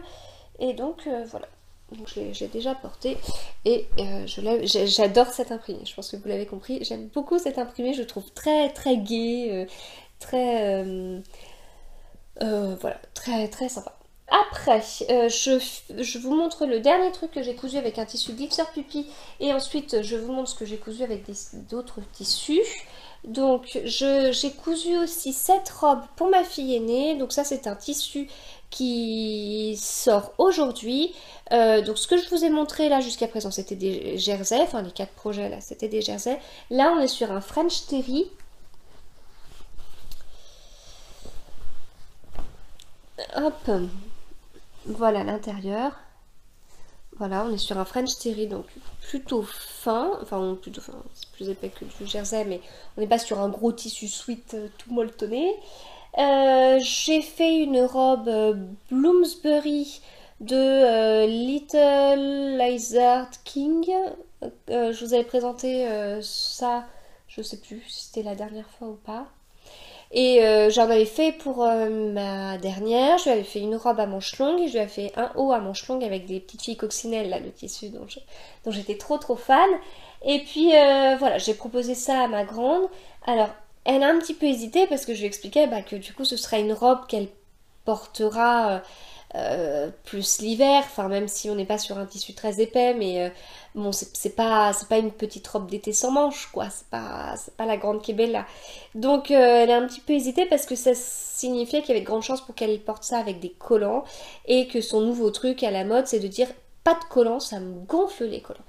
Et donc voilà. Donc je l'ai déjà porté et j'adore cet imprimé, je pense que vous l'avez compris, j'aime beaucoup cet imprimé, je le trouve très très gai, très voilà, très très sympa. Après, je vous montre le dernier truc que j'ai cousu avec un tissu glitzer pupi et ensuite je vous montre ce que j'ai cousu avec d'autres tissus. Donc j'ai cousu aussi cette robe pour ma fille aînée, donc ça c'est un tissu qui sort aujourd'hui. Donc ce que je vous ai montré là jusqu'à présent c'était des jerseys, enfin les 4 projets là c'était des jerseys. Là on est sur un French Terry. Hop, voilà l'intérieur. Voilà, on est sur un French Terry, donc plutôt fin, enfin plutôt fin, c'est plus épais que du jersey, mais on n'est pas sur un gros tissu sweat tout molletonné. J'ai fait une robe Bloomsbury de Little Lizard King. Je vous avais présenté ça, je sais plus si c'était la dernière fois ou pas. Et j'en avais fait pour ma dernière, je lui avais fait une robe à manches longues et je lui avais fait un haut à manches longues avec des petites filles coccinelles, là, le tissu dont j'étais trop fan. Et puis voilà, j'ai proposé ça à ma grande. Alors, elle a un petit peu hésité parce que je lui expliquais que du coup ce sera une robe qu'elle portera plus l'hiver, enfin même si on n'est pas sur un tissu très épais, mais bon c'est pas une petite robe d'été sans manches quoi, c'est pas la grande Kébella. Donc elle a un petit peu hésité parce que ça signifiait qu'il y avait de grandes chances pour qu'elle porte ça avec des collants et que son nouveau truc à la mode c'est de dire pas de collants, ça me gonfle les collants.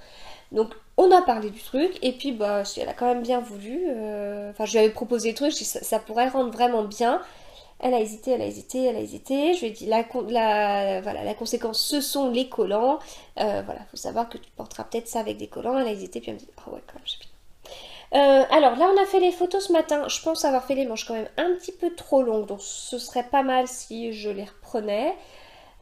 Donc on a parlé du truc et puis si elle a quand même bien voulu, enfin je lui avais proposé le truc, je dis ça pourrait rendre vraiment bien. Elle a hésité, elle a hésité, elle a hésité. Je lui ai dit voilà, la conséquence ce sont les collants. Voilà, faut savoir que tu porteras peut-être ça avec des collants. Elle a hésité puis elle me dit ah ouais quand même j'ai bien. Alors là on a fait les photos ce matin. Je pense avoir fait les manches quand même un petit peu trop longues, donc ce serait pas mal si je les reprenais.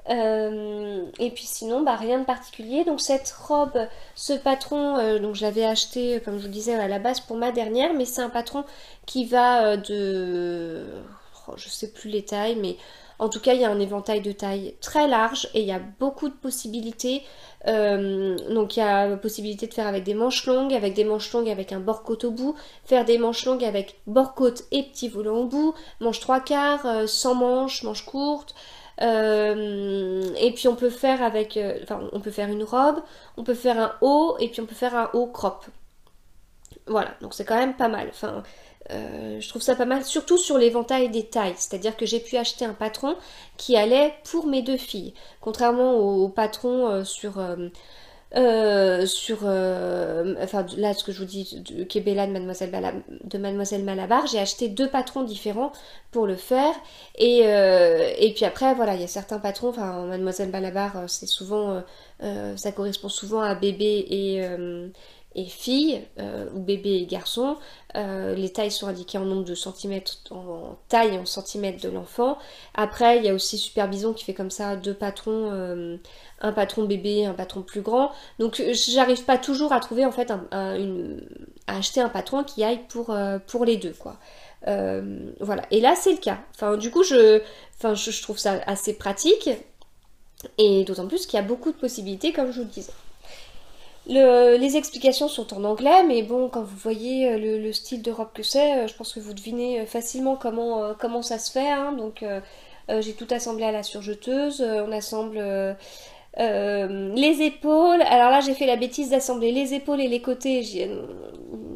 Et puis sinon rien de particulier. Donc cette robe, ce patron, donc je l'avais acheté comme je vous le disais à la base pour ma dernière, mais c'est un patron qui va je sais plus les tailles, mais en tout cas il y a un éventail de tailles très large et il y a beaucoup de possibilités. Donc il y a la possibilité de faire avec des manches longues avec un bord-côte au bout, faire des manches longues avec bord-côte et petit volant au bout, manche trois quarts, sans manches, manches courtes. Et puis on peut faire avec, on peut faire une robe, on peut faire un haut et puis on peut faire un haut crop. Voilà, donc c'est quand même pas mal. Je trouve ça pas mal, surtout sur l'éventail des tailles. C'est-à-dire que j'ai pu acheter un patron qui allait pour mes 2 filles. Contrairement au patron là ce que je vous dis de Kébella de Mademoiselle Malabar, j'ai acheté 2 patrons différents pour le faire et puis après voilà il y a certains patrons, enfin Mademoiselle Malabar c'est souvent ça correspond souvent à bébé et fille ou bébé et garçon. Les tailles sont indiquées en nombre de centimètres, en taille et en centimètres de l'enfant. Après il y a aussi Super Bison qui fait comme ça 2 patrons, un patron bébé et un patron plus grand. Donc j'arrive pas toujours à trouver en fait à acheter un patron qui aille pour les deux quoi. Voilà, et là c'est le cas. Enfin du coup je trouve ça assez pratique et d'autant plus qu'il y a beaucoup de possibilités comme je vous le disais. Les explications sont en anglais, mais bon, quand vous voyez le style de robe que c'est, je pense que vous devinez facilement comment ça se fait, hein. Donc j'ai tout assemblé à la surjeteuse, on assemble les épaules. Alors là, j'ai fait la bêtise d'assembler les épaules et les côtés.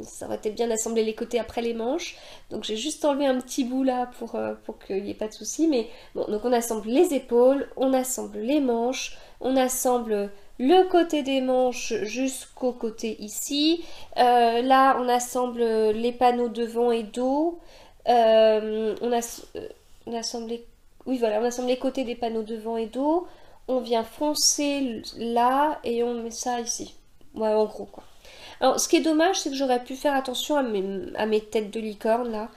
Ça aurait été bien d'assembler les côtés après les manches. Donc j'ai juste enlevé un petit bout là pour qu'il n'y ait pas de souci. Mais bon, donc on assemble les épaules, on assemble les manches, on assemble le côté des manches jusqu'au côté ici. Là, on assemble les panneaux devant et dos. On assemble oui, voilà, on assemble les côtés des panneaux devant et dos. On vient foncer là et on met ça ici. Ouais, en gros, quoi. Alors, ce qui est dommage, c'est que j'aurais pu faire attention à mes têtes de licorne, là.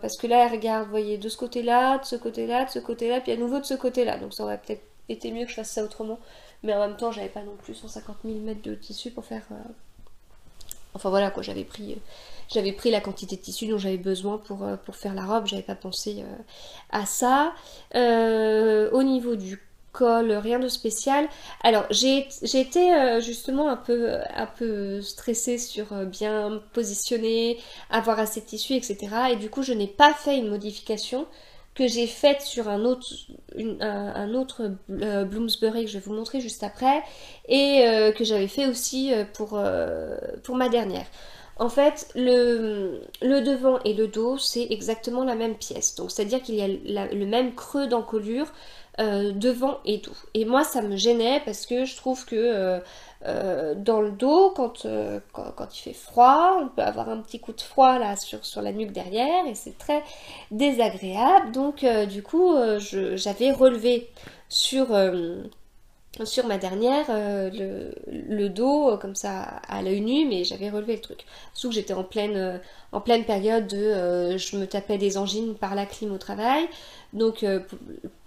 Parce que là, elle regarde, vous voyez, de ce côté-là, de ce côté-là, de ce côté-là, puis à nouveau de ce côté-là. Donc ça aurait peut-être été mieux que je fasse ça autrement. Mais en même temps, j'avais pas non plus 150 000 mètres de tissu pour faire... Enfin voilà, quoi, j'avais pris la quantité de tissu dont j'avais besoin pour faire la robe. J'avais pas pensé à ça. Au niveau du col, rien de spécial. Alors j'ai été justement un peu stressée sur bien me positionner, avoir assez de tissu, etc. Et du coup je n'ai pas fait une modification que j'ai faite sur un autre Bloomsbury que je vais vous montrer juste après et que j'avais fait aussi pour ma dernière. En fait, le devant et le dos, c'est exactement la même pièce. Donc, c'est-à-dire qu'il y a le même creux d'encolure devant et dos. Et moi, ça me gênait parce que je trouve que dans le dos, quand il fait froid, on peut avoir un petit coup de froid là sur la nuque derrière et c'est très désagréable. Donc, du coup, j'avais relevé sur ma dernière le dos comme ça à l'œil nu, mais j'avais relevé le truc. Surtout que j'étais en pleine période de je me tapais des angines par la clim au travail. Donc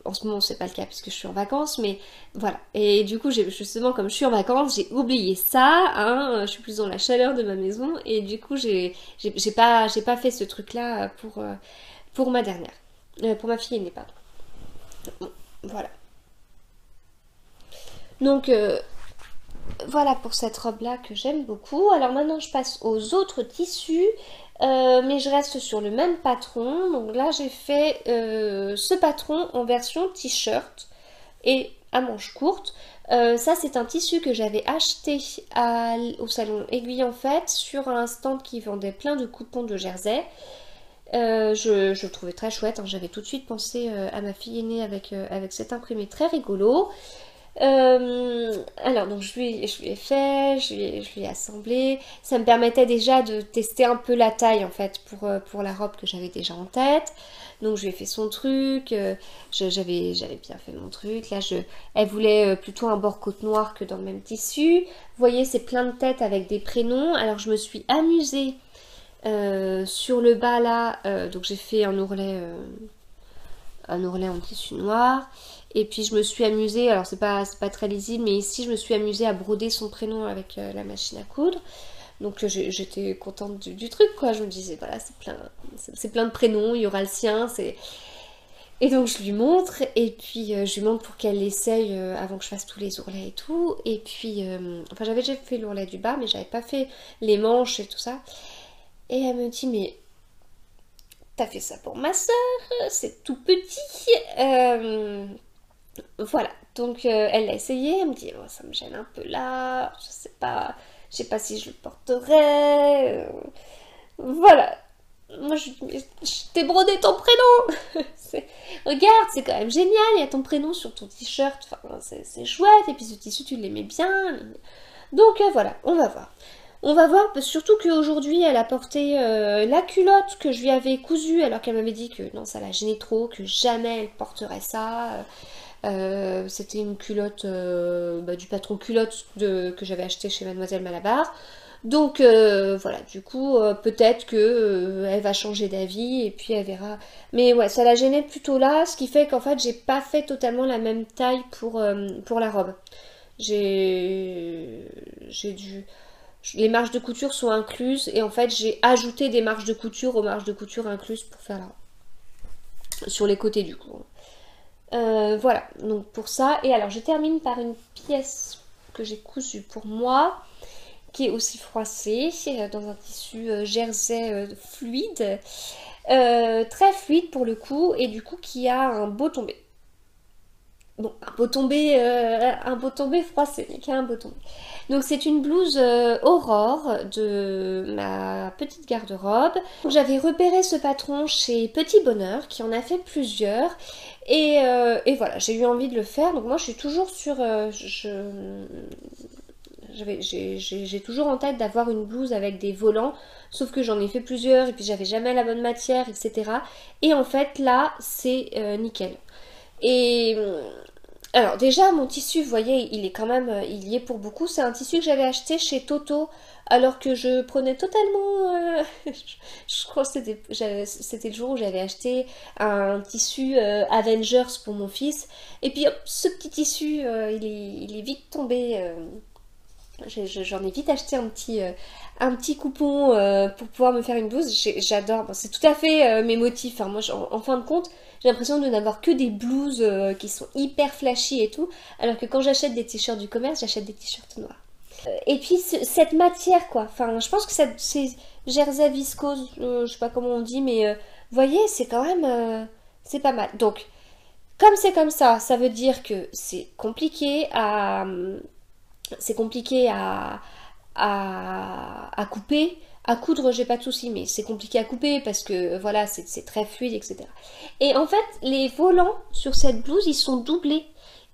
en ce moment c'est pas le cas puisque je suis en vacances, mais voilà. Et du coup justement comme je suis en vacances, j'ai oublié ça, hein, je suis plus dans la chaleur de ma maison et du coup j'ai pas fait ce truc là pour ma dernière. Pour ma fille aînée, pardon. Bon, voilà. Donc voilà pour cette robe là que j'aime beaucoup. Alors maintenant je passe aux autres tissus, mais je reste sur le même patron. Donc là j'ai fait ce patron en version t-shirt et à manches courtes. Ça c'est un tissu que j'avais acheté au salon Aiguille en fait sur un stand qui vendait plein de coupons de jersey. Je le trouvais très chouette, hein. J'avais tout de suite pensé à ma fille aînée avec cet imprimé très rigolo. Alors donc je lui ai fait, je lui ai assemblé. Ça me permettait déjà de tester un peu la taille en fait pour la robe que j'avais déjà en tête. Donc je lui ai fait son truc, j'avais bien fait mon truc. Là elle voulait plutôt un bord côte noire que dans le même tissu. Vous voyez c'est plein de têtes avec des prénoms. Alors je me suis amusée sur le bas là, donc j'ai fait un ourlet en tissu noir. Et puis je me suis amusée, alors c'est pas très lisible, mais ici je me suis amusée à broder son prénom avec la machine à coudre. Donc j'étais contente du truc quoi, je me disais voilà c'est plein de prénoms, il y aura le sien, Et donc je lui montre, et puis je lui montre pour qu'elle l'essaye avant que je fasse tous les ourlets et tout. Et puis, enfin j'avais déjà fait l'ourlet du bas, mais j'avais pas fait les manches et tout ça. Et elle me dit mais t'as fait ça pour ma soeur, c'est tout petit. Voilà, donc elle l'a essayé, elle me dit oh, ça me gêne un peu là, je sais pas si je le porterai. Voilà, moi je t'ai brodé ton prénom. Regarde, c'est quand même génial, il y a ton prénom sur ton t-shirt, enfin, c'est chouette, et puis ce tissu tu l'aimais bien. Donc voilà, on va voir. On va voir, surtout qu'aujourd'hui elle a porté la culotte que je lui avais cousue alors qu'elle m'avait dit que non ça la gênait trop, que jamais elle porterait ça. C'était une culotte du patron culotte que j'avais acheté chez Mademoiselle Malabar. Donc voilà, du coup peut-être que elle va changer d'avis et puis elle verra. Mais ouais, ça la gênait plutôt là, ce qui fait qu'en fait j'ai pas fait totalement la même taille pour la robe. J'ai dû... Les marges de couture sont incluses et en fait j'ai ajouté des marges de couture aux marges de couture incluses pour faire la robe. Sur les côtés du coup. Voilà, donc pour ça. Et alors je termine par une pièce que j'ai cousu pour moi, qui est aussi froissé, dans un tissu jersey fluide, très fluide pour le coup, et du coup qui a un beau tombé. Bon, un beau tombé froissé, mais qui a un beau tombé. Donc c'est une blouse Aurore de ma petite garde-robe. J'avais repéré ce patron chez Petit Bonheur, qui en a fait plusieurs. Et voilà, j'ai eu envie de le faire. Donc moi je suis toujours sur... j'ai toujours en tête d'avoir une blouse avec des volants, sauf que j'en ai fait plusieurs et puis j'avais jamais la bonne matière, etc. Et en fait là c'est nickel. Et alors déjà mon tissu, vous voyez, il est quand même, il y est pour beaucoup. C'est un tissu que j'avais acheté chez Toto alors que je prenais totalement, je crois que c'était le jour où j'avais acheté un tissu Avengers pour mon fils. Et puis hop, ce petit tissu, il est vite tombé. J'en ai vite acheté un petit coupon pour pouvoir me faire une blouse. J'adore, bon, c'est tout à fait mes motifs. Hein. Moi, en fin de compte, j'ai l'impression de n'avoir que des blouses qui sont hyper flashy et tout, alors que quand j'achète des t-shirts du commerce, j'achète des t-shirts noirs. Et puis cette matière, quoi. Enfin, je pense que c'est jersey viscose, je sais pas comment on dit, mais vous voyez, c'est quand même, c'est pas mal. Donc, comme c'est comme ça veut dire que c'est compliqué à couper. À coudre, j'ai pas de soucis, mais c'est compliqué à couper parce que voilà, c'est très fluide, etc. Et en fait, les volants sur cette blouse, ils sont doublés.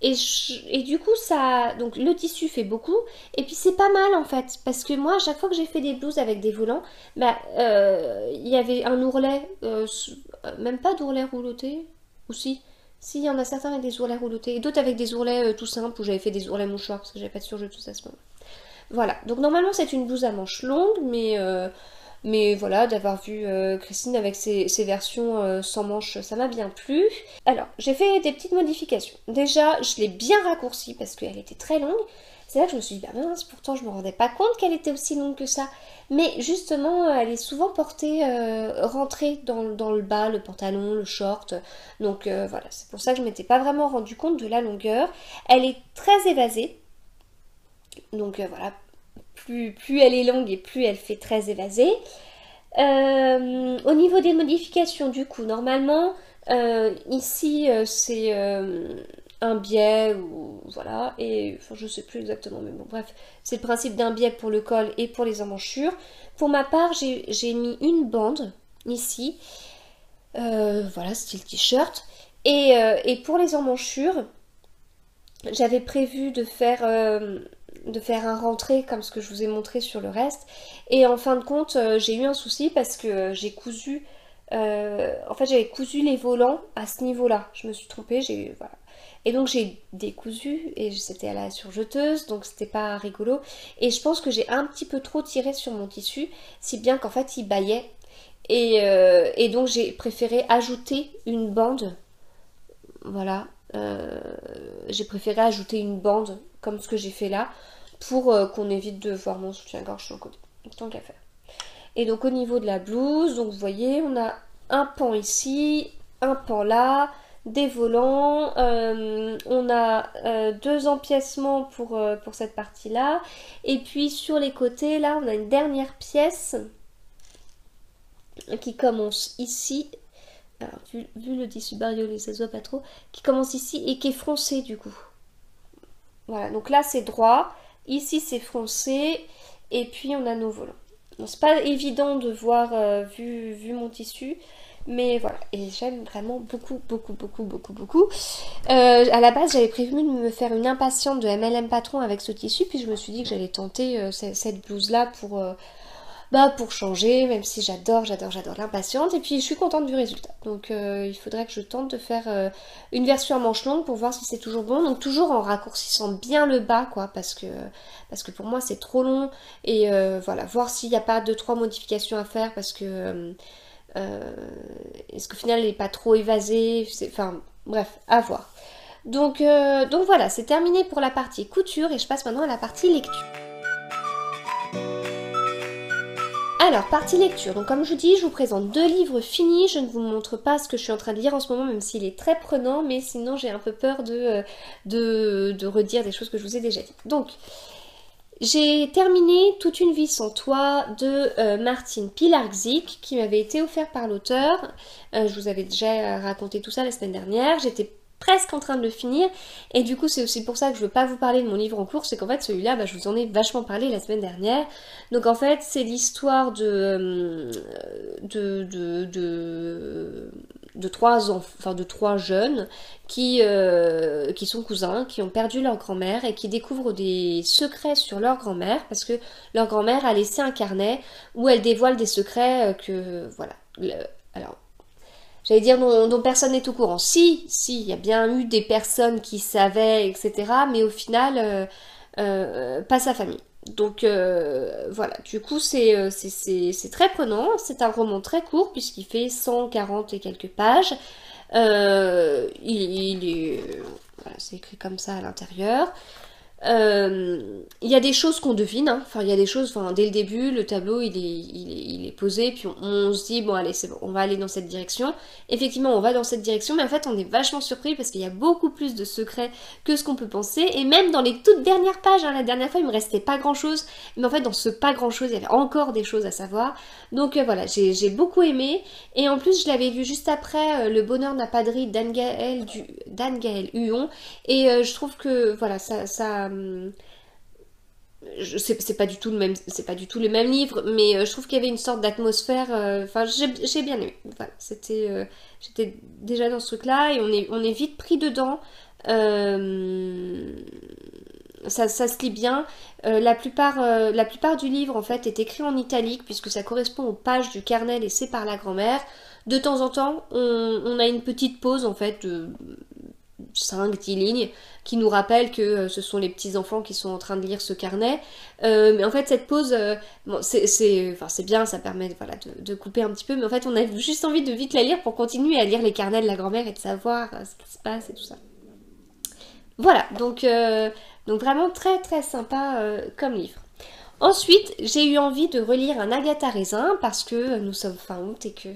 Et du coup, ça, donc le tissu fait beaucoup. Et puis c'est pas mal en fait, parce que moi, à chaque fois que j'ai fait des blouses avec des volants, bah, il y avait un ourlet, même pas d'ourlet rouloté, ou si. Si, il y en a certains avec des ourlets roulotés, et d'autres avec des ourlets tout simples, où j'avais fait des ourlets mouchoirs, parce que j'avais pas de surjeu tout ça à ce moment. Voilà, donc normalement c'est une blouse à manches longues, mais voilà, d'avoir vu Christine avec ses versions sans manches, ça m'a bien plu. Alors, j'ai fait des petites modifications. Déjà, je l'ai bien raccourcie parce qu'elle était très longue. C'est là que je me suis dit, bah mince, pourtant je me rendais pas compte qu'elle était aussi longue que ça. Mais justement, elle est souvent portée, rentrée dans le bas, le pantalon, le short. Donc voilà, c'est pour ça que je m'étais pas vraiment rendu compte de la longueur. Elle est très évasée. Donc voilà, plus elle est longue et plus elle fait très évasée. Au niveau des modifications, du coup, normalement, ici c'est un biais ou voilà, et enfin, je sais plus exactement, mais bon, bref, c'est le principe d'un biais pour le col et pour les emmanchures. Pour ma part, j'ai mis une bande ici, voilà, style t-shirt, et pour les emmanchures, j'avais prévu de faire un rentré comme ce que je vous ai montré sur le reste. Et en fin de compte, j'ai eu un souci parce que j'ai cousu... en fait, j'avais cousu les volants à ce niveau-là. Je me suis trompée, voilà. Et donc j'ai décousu et c'était à la surjeteuse, donc c'était pas rigolo. Et je pense que j'ai un petit peu trop tiré sur mon tissu, si bien qu'en fait il bâillait. Et donc j'ai préféré ajouter une bande. Voilà. J'ai préféré ajouter une bande comme ce que j'ai fait là pour qu'on évite de voir mon soutien-gorge sur le côté, tant qu'à faire. Et donc au niveau de la blouse, donc vous voyez, on a un pan ici, un pan là, des volants, on a deux empiècements pour cette partie-là, et puis sur les côtés, là, on a une dernière pièce qui commence ici. Alors, vu le tissu bariolé, ça se voit pas trop, qui commence ici et qui est froncé du coup. Voilà, donc là c'est droit, ici c'est froncé, et puis on a nos volants. Bon, c'est pas évident de voir vu mon tissu, mais voilà, et j'aime vraiment beaucoup. À la base j'avais prévu de me faire une impatiente de MLM Patron avec ce tissu, puis je me suis dit que j'allais tenter cette blouse là pour changer, même si j'adore l'impatiente, et puis je suis contente du résultat. Donc il faudrait que je tente de faire une version à manches longues pour voir si c'est toujours bon, donc toujours en raccourcissant bien le bas, quoi, parce que pour moi c'est trop long, et voilà, voir s'il n'y a pas 2-3 modifications à faire, parce que est-ce qu'au final il n'est pas trop évasé, enfin bref, à voir. Donc voilà, c'est terminé pour la partie couture, et je passe maintenant à la partie lecture. Alors, partie lecture. Donc comme je vous dis, je vous présente 2 livres finis. Je ne vous montre pas ce que je suis en train de lire en ce moment, même s'il est très prenant, mais sinon j'ai un peu peur de redire des choses que je vous ai déjà dites. Donc, j'ai terminé Toute une vie sans toi de Martin Pilarczyk, qui m'avait été offert par l'auteur. Je vous avais déjà raconté tout ça la semaine dernière. J'étais presque en train de le finir, et du coup c'est aussi pour ça que je veux pas vous parler de mon livre en cours, c'est qu'en fait celui-là, je vous en ai vachement parlé la semaine dernière. Donc en fait c'est l'histoire de trois jeunes qui sont cousins, qui ont perdu leur grand-mère et qui découvrent des secrets sur leur grand-mère, parce que leur grand-mère a laissé un carnet où elle dévoile des secrets alors j'allais dire dont personne n'est au courant. Si, il y a bien eu des personnes qui savaient, etc. Mais au final, pas sa famille. Donc voilà, du coup c'est très prenant. C'est un roman très court puisqu'il fait 140 et quelques pages. Il est... voilà, c'est écrit comme ça à l'intérieur. Il y a des choses qu'on devine, hein. Enfin il y a des choses, dès le début le tableau il est posé, puis on se dit bon allez c'est bon, on va aller dans cette direction. Effectivement on va dans cette direction, mais en fait on est vachement surpris parce qu'il y a beaucoup plus de secrets que ce qu'on peut penser, et même dans les toutes dernières pages, hein, la dernière fois il me restait pas grand chose, mais en fait dans ce pas grand chose il y avait encore des choses à savoir. Donc voilà, j'ai beaucoup aimé, et en plus je l'avais lu juste après Le bonheur n'a pas de ride d'Anne-Gaëlle Huon, et je trouve que voilà c'est pas du tout le même, c'est pas du tout le même livre, mais je trouve qu'il y avait une sorte d'atmosphère. J'ai bien aimé. Voilà, j'étais déjà dans ce truc-là, et on est vite pris dedans. Ça se lit bien. La plupart du livre en fait est écrit en italique puisque ça correspond aux pages du carnet laissé par la grand-mère. De temps en temps, on a une petite pause en fait de 5-10 lignes qui nous rappellent que ce sont les petits-enfants qui sont en train de lire ce carnet. Mais en fait cette pause, c'est bien, ça permet de couper un petit peu, mais en fait on a juste envie de vite la lire pour continuer à lire les carnets de la grand-mère et de savoir ce qui se passe et tout ça. Voilà, donc vraiment très très sympa comme livre. Ensuite, j'ai eu envie de relire un Agatha Raisin parce que nous sommes fin août et que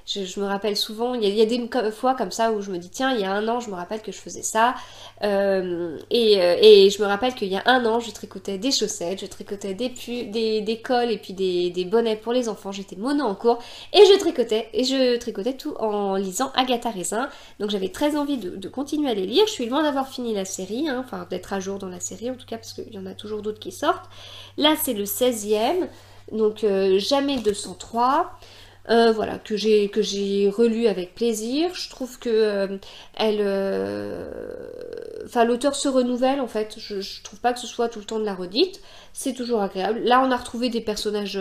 je me rappelle souvent, il y a des fois comme ça où je me dis tiens, il y a un an je me rappelle que je faisais ça, et je me rappelle qu'il y a un an je tricotais des chaussettes, je tricotais des cols et puis des bonnets pour les enfants, j'étais mono en cours et je tricotais tout en lisant Agatha Raisin. Donc j'avais très envie de continuer à les lire. Je suis loin d'avoir fini la série, hein, enfin d'être à jour dans la série en tout cas, parce qu'il y en a toujours d'autres qui sortent. Là c'est le 16e, donc Jamais 203. Voilà, que j'ai relu avec plaisir. Je trouve que l'auteur se renouvelle en fait. Je trouve pas que ce soit tout le temps de la redite. C'est toujours agréable. Là, on a retrouvé des personnages.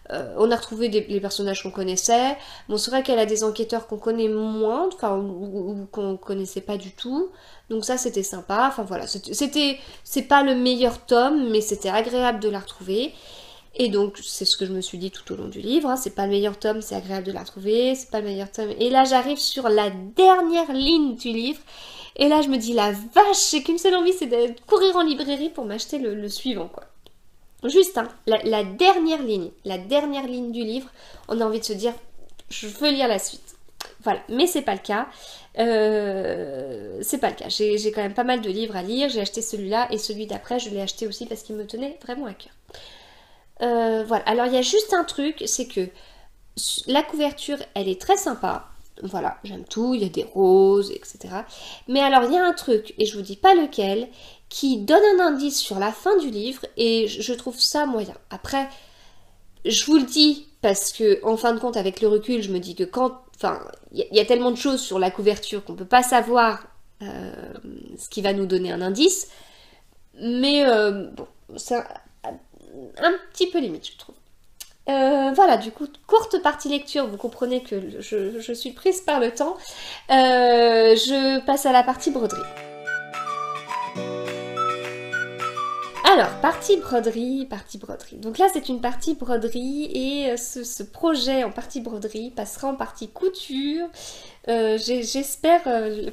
Les personnages qu'on connaissait. Bon, c'est vrai qu'elle a des enquêteurs qu'on connaît moins, ou qu'on connaissait pas du tout. Donc ça, c'était sympa. Enfin voilà, c'est pas le meilleur tome, mais c'était agréable de la retrouver. Et donc, c'est ce que je me suis dit tout au long du livre, hein, c'est pas le meilleur tome, c'est agréable de la retrouver, c'est pas le meilleur tome. Et là, j'arrive sur la dernière ligne du livre, et là, je me dis, la vache, j'ai qu'une seule envie, c'est de courir en librairie pour m'acheter le suivant, quoi. Juste, hein, la dernière ligne du livre, on a envie de se dire, je veux lire la suite. Voilà, mais c'est pas le cas. J'ai quand même pas mal de livres à lire, j'ai acheté celui-là, et celui d'après, je l'ai acheté aussi parce qu'il me tenait vraiment à cœur. Voilà, alors il y a juste un truc, c'est que la couverture elle est très sympa, voilà, j'aime tout, il y a des roses, etc. Mais alors il y a un truc, et je vous dis pas lequel, qui donne un indice sur la fin du livre, et je trouve ça moyen. Après, je vous le dis parce que en fin de compte avec le recul, je me dis que il y a tellement de choses sur la couverture qu'on peut pas savoir ce qui va nous donner un indice, mais bon, c'est un petit peu limite, je trouve. Voilà, du coup, courte partie lecture, vous comprenez que je suis prise par le temps. Je passe à la partie broderie. Alors, partie broderie. Donc là, c'est une partie broderie, et ce projet en partie broderie passera en partie couture, j'espère,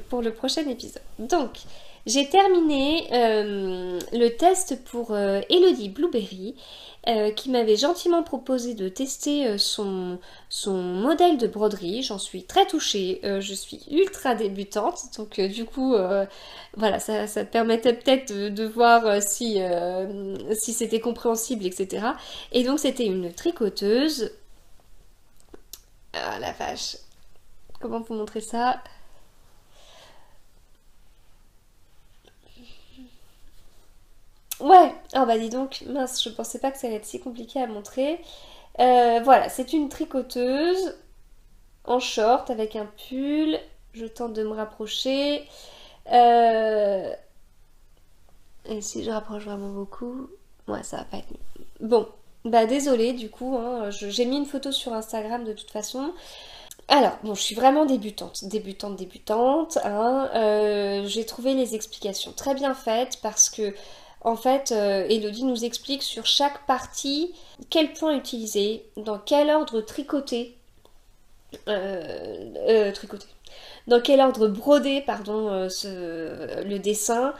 pour le prochain épisode. Donc, j'ai terminé le test pour Elodie Blueberry qui m'avait gentiment proposé de tester son modèle de broderie. J'en suis très touchée, je suis ultra débutante, donc du coup voilà, ça te permettait peut-être de voir si c'était compréhensible, etc. Et donc c'était une tricoteuse. Ah la vache, comment vous montrer ça? Ouais, oh bah dis donc, mince, je pensais pas que ça allait être si compliqué à montrer. Voilà, c'est une tricoteuse en short avec un pull. Je tente de me rapprocher. Euh, Et si je rapproche vraiment beaucoup, ouais, ça va pas être mieux. Bon, bah désolée du coup, hein, j'ai mis une photo sur Instagram de toute façon. Alors, bon, je suis vraiment débutante, hein. J'ai trouvé les explications très bien faites parce que, en fait, Elodie nous explique sur chaque partie quel point utiliser, dans quel ordre tricoter, tricoter, dans quel ordre broder, pardon, le dessin.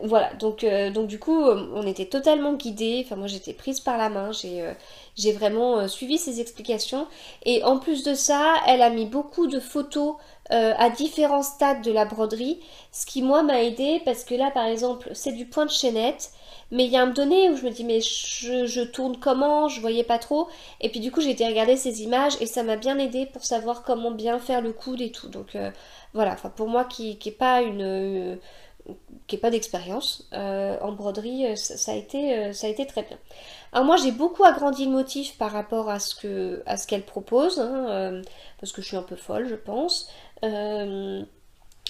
Voilà, donc du coup, on était totalement guidés. Enfin, moi, j'étais prise par la main. J'ai vraiment suivi ses explications. Et en plus de ça, elle a mis beaucoup de photos à différents stades de la broderie. Ce qui, moi, m'a aidé parce que là, par exemple, c'est du point de chaînette. Mais il y a un moment donné où je me dis, mais je tourne comment? Je voyais pas trop. Et puis du coup, j'ai été regarder ces images et ça m'a bien aidé pour savoir comment bien faire le coude et tout. Donc voilà, enfin, pour moi qui est pas qui est pas d'expérience en broderie, ça a été très bien. Alors moi j'ai beaucoup agrandi le motif par rapport à ce qu'elle propose, hein, parce que je suis un peu folle je pense. Euh,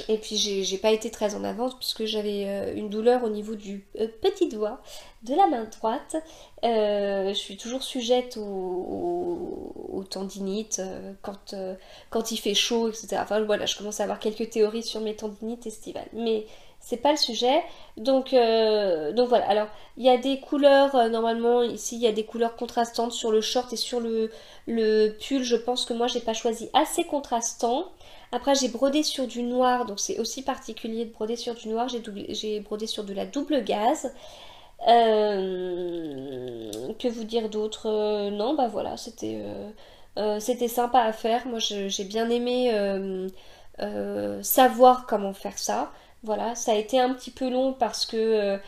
et puis j'ai pas été très en avance puisque j'avais une douleur au niveau du petit doigt de la main droite. Je suis toujours sujette aux tendinites quand il fait chaud, etc. Enfin voilà, je commence à avoir quelques théories sur mes tendinites estivales. Mais c'est pas le sujet. Donc voilà. Alors il y a des couleurs, normalement ici il y a des couleurs contrastantes sur le short et sur le pull. Je pense que moi j'ai pas choisi assez contrastant. Après, j'ai brodé sur du noir, donc c'est aussi particulier de broder sur du noir. J'ai brodé sur de la double gaze. Que vous dire d'autre? Non, bah voilà, c'était sympa à faire. Moi, j'ai bien aimé savoir comment faire ça. Voilà, ça a été un petit peu long parce que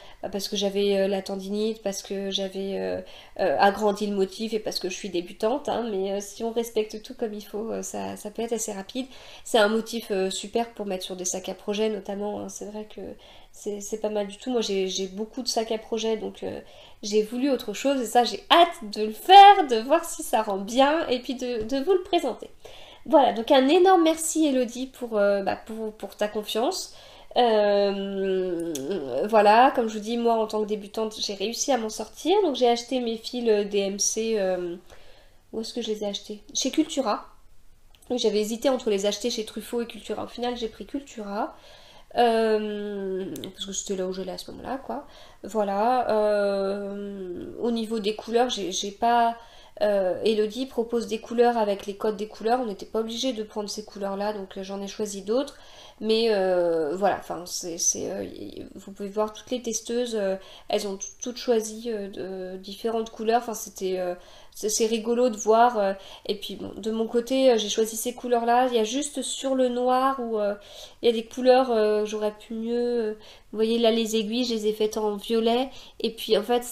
j'avais la tendinite, parce que j'avais agrandi le motif et parce que je suis débutante, hein, mais si on respecte tout comme il faut, ça peut être assez rapide. C'est un motif super pour mettre sur des sacs à projet notamment, hein. C'est vrai que c'est pas mal du tout. Moi j'ai beaucoup de sacs à projet donc j'ai voulu autre chose et ça j'ai hâte de le faire, de voir si ça rend bien et puis de vous le présenter. Voilà, donc un énorme merci Elodie pour ta confiance. Voilà, comme je vous dis, moi en tant que débutante, j'ai réussi à m'en sortir. Donc j'ai acheté mes fils DMC. Où est-ce que je les ai achetés? Chez Cultura. Oui, j'avais hésité entre les acheter chez Truffaut et Cultura. Au final, j'ai pris Cultura. Parce que c'était là où j'allais à ce moment-là, quoi. Voilà. Au niveau des couleurs, j'ai pas. Elodie propose des couleurs avec les codes des couleurs. On n'était pas obligé de prendre ces couleurs-là, donc j'en ai choisi d'autres. Mais voilà, enfin, vous pouvez voir toutes les testeuses, elles ont toutes choisi de différentes couleurs. Enfin, c'est rigolo de voir. Et puis, bon, de mon côté, j'ai choisi ces couleurs-là. Il y a juste sur le noir où il y a des couleurs, j'aurais pu mieux. Vous voyez là, les aiguilles, je les ai faites en violet. Et puis, en fait,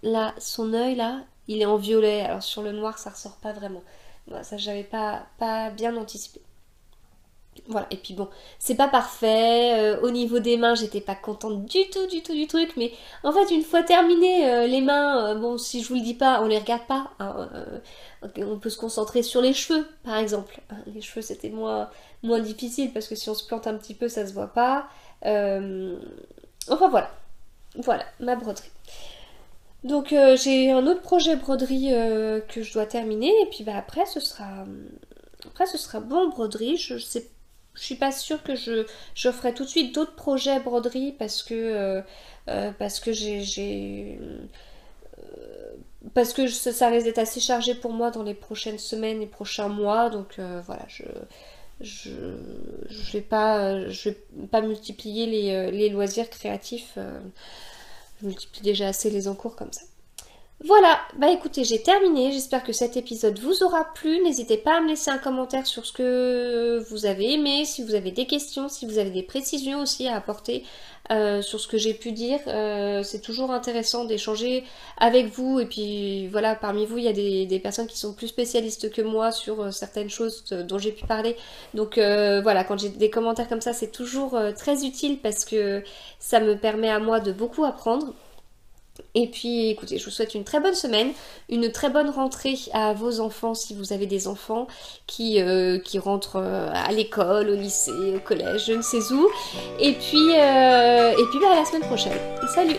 là, son œil, là, il est en violet. Alors, sur le noir, ça ressort pas vraiment. Voilà, ça, j'avais pas bien anticipé. Voilà, et puis bon, c'est pas parfait. Au niveau des mains, j'étais pas contente du truc. Mais en fait, une fois terminé, les mains, bon, si je vous le dis pas, on les regarde pas, hein, on peut se concentrer sur les cheveux, par exemple. Les cheveux, c'était moins difficile parce que si on se plante un petit peu, ça se voit pas. Euh, Enfin voilà, ma broderie. Donc j'ai un autre projet broderie que je dois terminer. Et puis bah, après, ce sera bon broderie. Je suis pas sûre que je ferai tout de suite d'autres projets broderie parce que parce que ça risque d'être assez chargé pour moi dans les prochaines semaines et prochains mois. Donc voilà, je vais pas multiplier les loisirs créatifs. Je multiplie déjà assez les encours comme ça. Voilà, bah écoutez, j'ai terminé. J'espère que cet épisode vous aura plu. N'hésitez pas à me laisser un commentaire sur ce que vous avez aimé, si vous avez des questions, si vous avez des précisions aussi à apporter sur ce que j'ai pu dire. C'est toujours intéressant d'échanger avec vous. Et puis voilà, parmi vous, il y a des personnes qui sont plus spécialistes que moi sur certaines choses dont j'ai pu parler. Donc voilà, quand j'ai des commentaires comme ça, c'est toujours très utile parce que ça me permet à moi de beaucoup apprendre. Et puis écoutez, je vous souhaite une très bonne semaine, une très bonne rentrée à vos enfants si vous avez des enfants qui rentrent à l'école, au lycée, au collège, je ne sais où. Et puis bah, à la semaine prochaine. Salut!